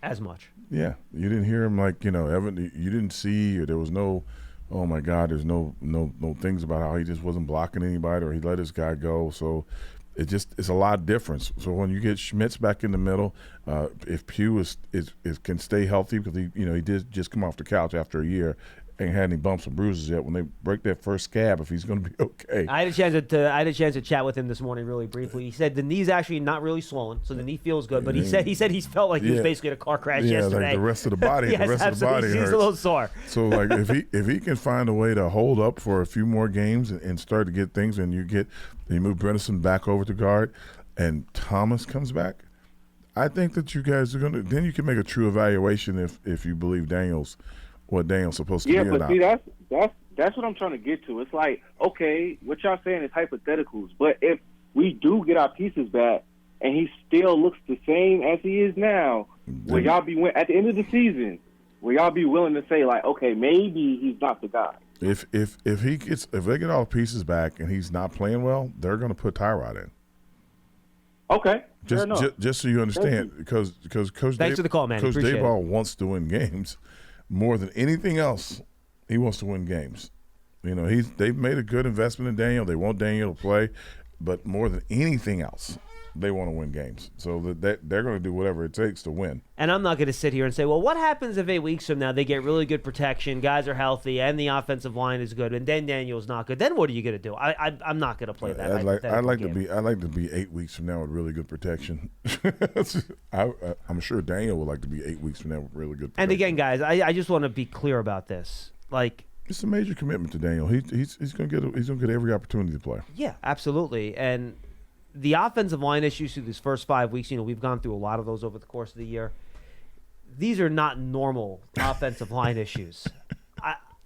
Speaker 1: as much.
Speaker 2: Yeah, you didn't hear him Evan. You didn't see, or there was no. Oh my God! There's no things about how he just wasn't blocking anybody or he let his guy go. So it's a lot of difference. So when you get Schmitz back in the middle, if Pugh can stay healthy because he did just come off the couch after a year, ain't had any bumps and bruises yet. When they break that first scab, if he's going to be okay.
Speaker 1: I had a chance to chat with him this morning really briefly. He said the knee's actually not really swollen, so the knee feels good. But he said he felt like he was basically in a car crash yesterday.
Speaker 2: Like the rest of the body,
Speaker 1: yes,
Speaker 2: the rest of the body hurts.
Speaker 1: He's a little sore.
Speaker 2: So like if he can find a way to hold up for a few more games and start to get things, and you move Bredesen back over to guard, and Thomas comes back, I think that you guys are gonna. Then you can make a true evaluation if you believe what Daniel's supposed to be.
Speaker 8: Yeah, but see, that's what I'm trying to get to. It's like, okay, what y'all saying is hypotheticals, but if we do get our pieces back and he still looks the same as he is now, will y'all be at the end of the season? Will y'all be willing to say like, okay, maybe he's not the guy?
Speaker 2: If they get all the pieces back and he's not playing well, they're going to put Tyrod in.
Speaker 8: Okay.
Speaker 2: Just so you understand, because Coach
Speaker 1: Thanks for the call, man.
Speaker 2: Coach
Speaker 1: Appreciate
Speaker 2: Dayball wants to win games more than anything else. He wants to win games. They've made a good investment in Daniel. They want Daniel to play, but more than anything else, they want to win games. So that they're going to do whatever it takes to win. And
Speaker 1: I'm not going to sit here and say, well, what happens if 8 weeks from now they get really good protection, guys are healthy, and the offensive line is good, and then Daniel's not good? Then what are you going to do? I'm not going to play that.
Speaker 2: I'd like to be 8 weeks from now with really good protection. I'm sure Daniel would like to be 8 weeks from now with really good protection.
Speaker 1: And again, guys, I just want to be clear about this. Like,
Speaker 2: it's a major commitment to Daniel. He's going to get every opportunity to play.
Speaker 1: Yeah, absolutely. And the offensive line issues through these first 5 weeks, we've gone through a lot of those over the course of the year. These are not normal offensive line issues.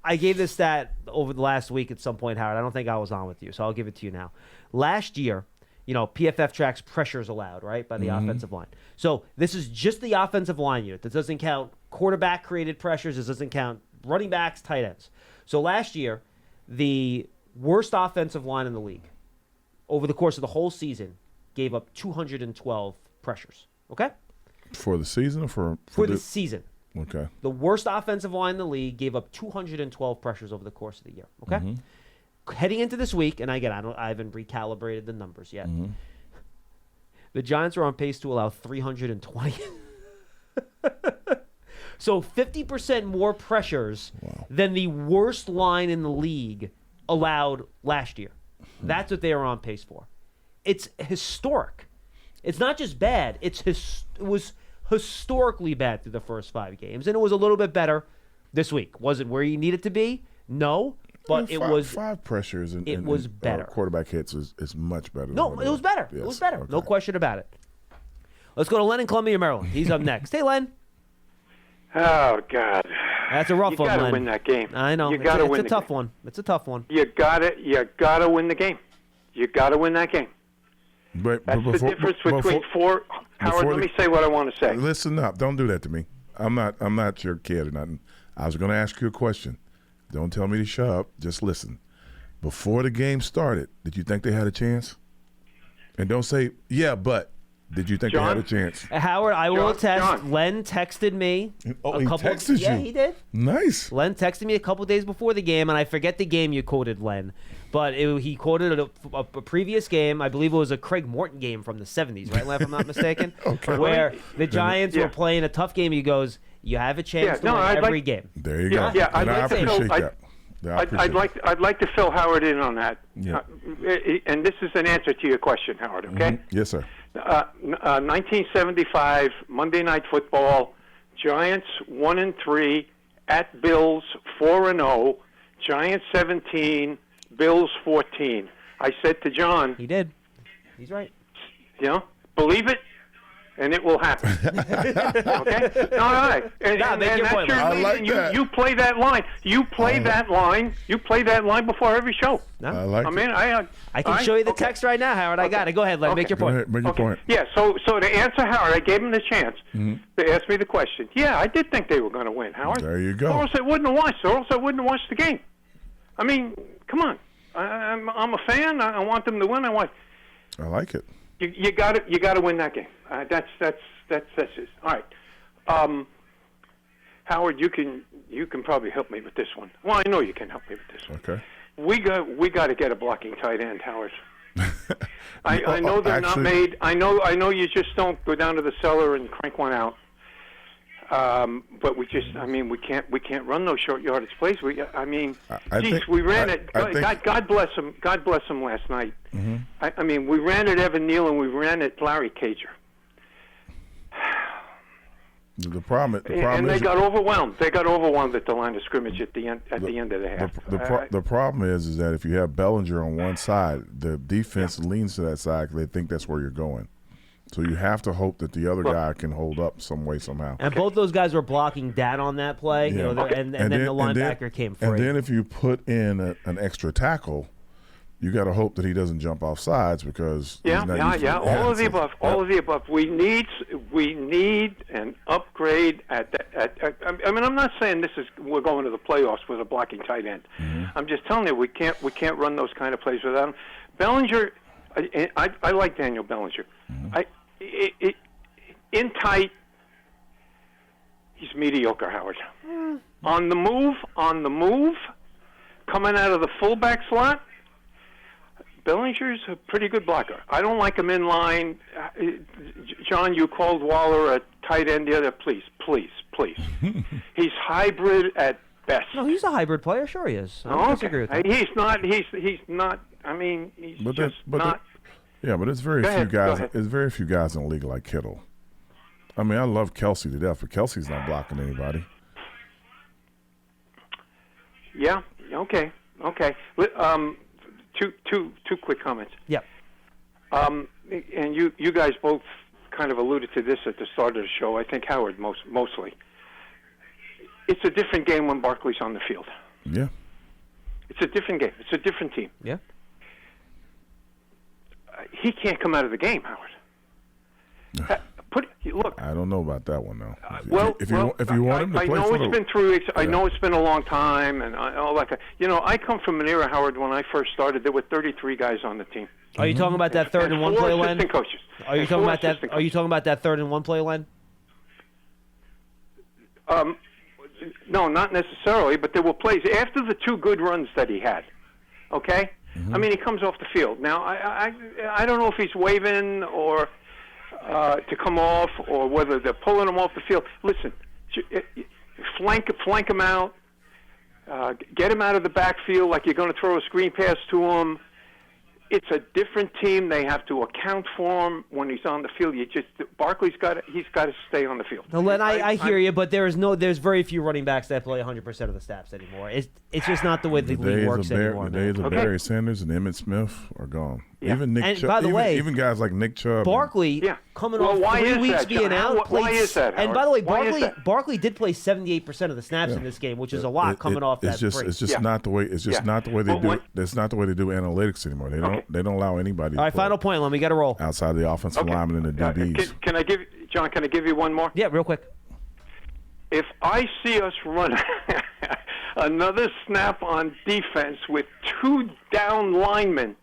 Speaker 1: I gave this stat over the last week at some point, Howard. I don't think I was on with you, so I'll give it to you now. Last year, PFF tracks pressures allowed, right, by the offensive line. So this is just the offensive line unit. That doesn't count quarterback-created pressures. This doesn't count running backs, tight ends. So last year, the worst offensive line in the league over the course of the whole season gave up 212 pressures, okay?
Speaker 2: For the season or for
Speaker 1: the season.
Speaker 2: Okay.
Speaker 1: The worst offensive line in the league gave up 212 pressures over the course of the year, okay? Heading into this week, and again, I haven't recalibrated the numbers yet. The Giants are on pace to allow 320. So 50% more pressures than the worst line in the league allowed last year. That's what they are on pace for. It's historic. It's not just bad. It was historically bad through the first 5 games, and it was a little bit better this week. Was it where you need it to be? No. But it was 5
Speaker 2: pressures and
Speaker 1: it was better.
Speaker 2: Quarterback hits is much better.
Speaker 1: No, it was better.
Speaker 2: Yes.
Speaker 1: It was better.
Speaker 2: Okay.
Speaker 1: No question about it. Let's go to Len in Columbia, Maryland. He's up next. Hey, Len.
Speaker 9: Oh God.
Speaker 1: That's a rough one, Len.
Speaker 9: You got to win that game.
Speaker 1: I know.
Speaker 9: You got to win.
Speaker 1: It's a tough one. It's a tough one.
Speaker 9: You got to win the game. You got to win that game.
Speaker 2: But
Speaker 9: That's the difference between four. Howard, let me say what I want to say.
Speaker 2: Listen up. Don't do that to me. I'm not your kid or nothing. I was going to ask you a question. Don't tell me to shut up. Just listen. Before the game started, did you think they had a chance? And don't say, yeah, but did you think they had a chance?
Speaker 1: Howard, I will attest. Len texted me.
Speaker 2: Oh, he texted you?
Speaker 1: Yeah, he did.
Speaker 2: Nice.
Speaker 1: Len texted me a couple days before the game, and I forget the game you quoted, Len. But he quoted a previous game. I believe it was a Craig Morton game from the 70s, right, Len, if I'm not mistaken?
Speaker 2: Okay.
Speaker 1: Where the Giants were playing a tough game. He goes, you have a chance to win every game.
Speaker 2: There you go.
Speaker 9: Yeah,
Speaker 2: and I appreciate that.
Speaker 9: I'd like to fill Howard in on that.
Speaker 2: Yeah.
Speaker 9: And this is an answer to your question, Howard, okay?
Speaker 2: Yes, sir.
Speaker 9: 1975, Monday Night Football, Giants 1-3, at Bills 4-0, Giants 17, Bills 14. I said to John.
Speaker 1: He did. He's right.
Speaker 9: Believe it, and it will happen. Okay? All right. And
Speaker 1: make your point.
Speaker 2: I like that.
Speaker 9: You play that line. You play that line. You play that line before every show.
Speaker 1: No.
Speaker 2: I like it.
Speaker 1: I can show you the text right now, Howard. I got it. Go ahead, Len. Make your point.
Speaker 2: Go ahead, make your point.
Speaker 9: Yeah, so to answer Howard, I gave him the chance to ask me the question. Yeah, I did think they were going to win, Howard.
Speaker 2: There you go.
Speaker 9: Or else I wouldn't have watched. Or else I wouldn't have watched the game. I mean, come on. I'm a fan. I want them to win. I
Speaker 2: like it.
Speaker 9: You got to win that game. That's it. All right. Howard, you can probably help me with this one. Well, I know you can help me with this one.
Speaker 2: Okay.
Speaker 9: We got to get a blocking tight end, Howard. I know they're not made. I know you just don't go down to the cellar and crank one out. But we can't run those short yardage plays. We ran it. God bless him. God bless him last night. We ran at Evan Neal and we ran at Larry Cager.
Speaker 2: The problem
Speaker 9: and they got overwhelmed. They got overwhelmed at the line of scrimmage at the end of the half.
Speaker 2: The problem is that if you have Bellinger on one side, the defense leans to that side because they think that's where you're going. So you have to hope that the other guy can hold up some way, somehow.
Speaker 1: And both those guys were blocking down on that play, and then the linebacker came free.
Speaker 2: And then if you put in an extra tackle, you got to hope that he doesn't jump off sides because
Speaker 9: all of the above. All of the above. We need an upgrade at that. I'm not saying we're going to the playoffs with a blocking tight end. I'm just telling you we can't run those kind of plays without him. Bellinger, I like Daniel Bellinger. In tight, he's mediocre, Howard. On the move, coming out of the fullback slot, Bellinger's a pretty good blocker. I don't like him in line. John, you called Waller a tight end the other. Please. He's hybrid at best.
Speaker 1: No, he's a hybrid player. Sure he is. I don't disagree with that.
Speaker 9: He's not. I mean, he's not.
Speaker 2: Yeah, but it's very few guys. There's very few guys in the league like Kittle. I mean, I love Kelsey to death, but Kelsey's not blocking anybody.
Speaker 9: Yeah. Okay. Two quick comments.
Speaker 1: Yeah.
Speaker 9: And you guys both kind of alluded to this at the start of the show. I think Howard mostly. It's a different game when Barkley's on the field.
Speaker 2: Yeah.
Speaker 9: It's a different game. It's a different team.
Speaker 1: Yeah.
Speaker 9: He can't come out of the game, Howard. Look.
Speaker 2: I don't know about that one though. If you want him to
Speaker 9: I
Speaker 2: play,
Speaker 9: know it's been 3 weeks. I know it's been a long time, and all that. I come from an era, Howard. When I first started, there were 33 guys on the team.
Speaker 1: Are you talking about that third and one play, Len?
Speaker 9: Coaches.
Speaker 1: Are you talking about that? Are you talking about that third and one play, Len?
Speaker 9: No, not necessarily. But there were plays after the 2 good runs that he had. Okay. I mean, he comes off the field. Now, I don't know if he's waving or to come off, or whether they're pulling him off the field. Listen, flank him out, get him out of the backfield like you're going to throw a screen pass to him. It's a different team. They have to account for him when he's on the field. Barkley's got to stay on the field.
Speaker 1: No, Len, I hear you, but there's very few running backs that play 100% of the snaps anymore. It's just not the way the league works anymore.
Speaker 2: The days of Barry Sanders and Emmitt Smith are gone.
Speaker 1: Yeah.
Speaker 2: Even Nick Chubb.
Speaker 1: By the way,
Speaker 2: even guys like Nick Chubb.
Speaker 1: Barkley coming off 3 weeks being out.
Speaker 9: Why is that, Howard?
Speaker 1: And by the way, Barkley did play 78% of the snaps in this game, which is a lot coming off that break.
Speaker 2: It's just not the way. It's just not the way they do. That's not the way they do analytics anymore. They don't allow anybody.
Speaker 1: All right, final point, Len. We got to roll
Speaker 2: outside the offensive lineman and the DBs.
Speaker 9: Can I give you one more?
Speaker 1: Yeah, real quick.
Speaker 9: If I see us run another snap on defense with 2 down linemen,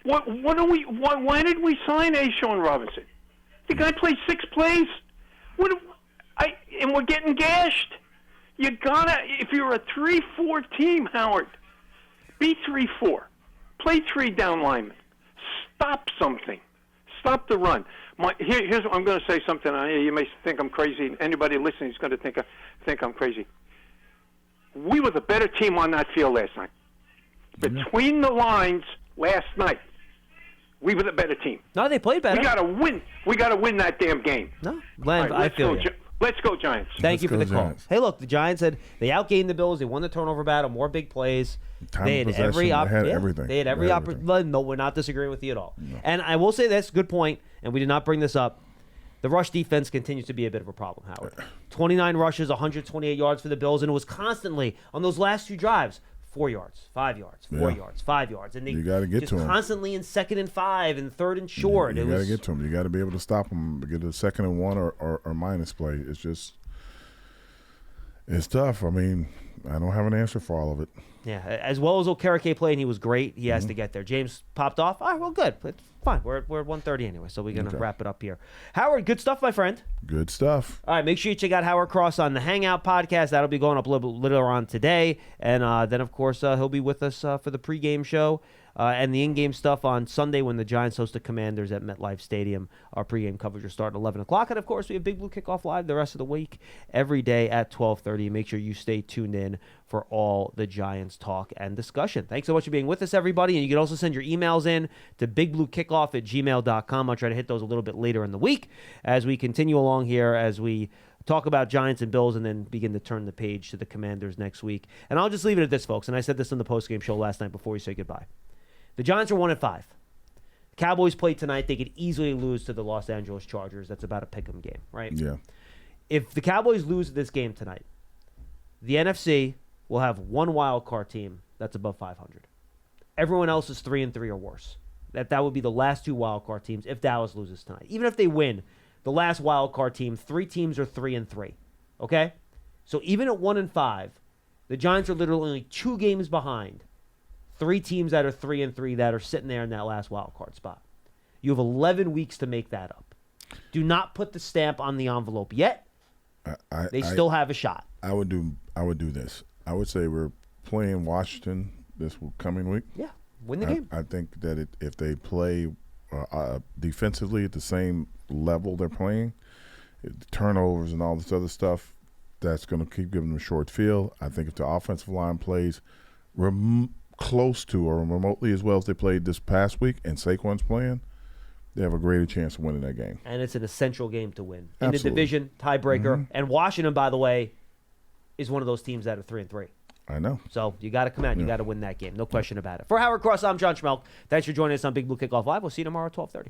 Speaker 9: what are we? Why did we sign Sean Robinson? The guy played 6 plays. And we're getting gashed. You gotta, if you're a 3-4 team, Howard, be 3-4. Play 3 down linemen. Stop something. Stop the run. Here's what I'm going to say something. You may think I'm crazy. Anybody listening is going to think I'm crazy. We were the better team on that field last night. Between the lines last night, we were the better team.
Speaker 1: No, they played better.
Speaker 9: We got to win. We got to win that damn game.
Speaker 1: No, Len, I feel you.
Speaker 9: Let's go, Giants.
Speaker 1: Thank you for the call.
Speaker 2: Giants.
Speaker 1: Hey, look, the Giants they outgained the Bills. They won the turnover battle, more big plays. They had every
Speaker 2: everything.
Speaker 1: They had every opportunity. No, we're not disagreeing with you at all. No. And I will say this, good point, and we did not bring this up. The rush defense continues to be a bit of a problem, Howard. 29 rushes, 128 yards for the Bills, and it was constantly on those last 2 drives. 4 yards, 5 yards, 4 yards, 5 yards, and
Speaker 2: you got to get to them.
Speaker 1: Constantly in 2nd and 5 and 3rd and short.
Speaker 2: You got to get to them. You got to be able to stop them. Get a 2nd and 1 or minus play. It's tough. I mean, I don't have an answer for all of it.
Speaker 1: Yeah, as well as Okereke played, and he was great. He has to get there. James popped off. All right, well, good. It's fine. We're at 1:30 anyway, so we're going to wrap it up here. Howard, good stuff, my friend.
Speaker 2: Good stuff.
Speaker 1: All right, make sure you check out Howard Cross on the Hangout podcast. That'll be going up a little bit later on today. And then, of course, he'll be with us for the pregame show and the in-game stuff on Sunday when the Giants host the Commanders at MetLife Stadium. Our pregame coverage will start at 11 o'clock. And, of course, we have Big Blue Kickoff Live the rest of the week every day at 12:30. Make sure you stay tuned in for all the Giants talk and discussion. Thanks so much for being with us, everybody. And you can also send your emails in to bigbluekickoff@gmail.com. I'll try to hit those a little bit later in the week as we continue along here as we talk about Giants and Bills and then begin to turn the page to the Commanders next week. And I'll just leave it at this, folks. And I said this on the postgame show last night before we say goodbye. The Giants are 1-5. The Cowboys play tonight. They could easily lose to the Los Angeles Chargers. That's about a pick'em game, right?
Speaker 2: Yeah.
Speaker 1: If the Cowboys lose this game tonight, the NFC will have one wild card team that's above 500. Everyone else is 3-3 or worse. That would be the last 2 wild card teams if Dallas loses tonight. Even if they win, the last wild card team, 3 teams are 3-3. Okay? So even at 1-5, the Giants are literally only 2 games behind 3 teams that are 3-3 that are sitting there in that last wild card spot. You have 11 weeks to make that up. Do not put the stamp on the envelope yet. They still have a shot.
Speaker 2: I would do this. I would say we're playing Washington this coming week.
Speaker 1: Yeah, win the game.
Speaker 2: I think that if they play defensively at the same level they're playing, turnovers and all this other stuff, that's going to keep giving them a short field. I think if the offensive line plays close to or remotely as well as they played this past week and Saquon's playing, they have a greater chance of winning that game.
Speaker 1: And it's an essential game to win.
Speaker 2: Absolutely.
Speaker 1: In the division, tiebreaker. Mm-hmm. And Washington, by the way, is one of those teams that are 3-3.
Speaker 2: I know.
Speaker 1: So you got to come out. You got to win that game. No question about it. For Howard Cross, I'm John Schmeelk. Thanks for joining us on Big Blue Kickoff Live. We'll see you tomorrow at 12:30.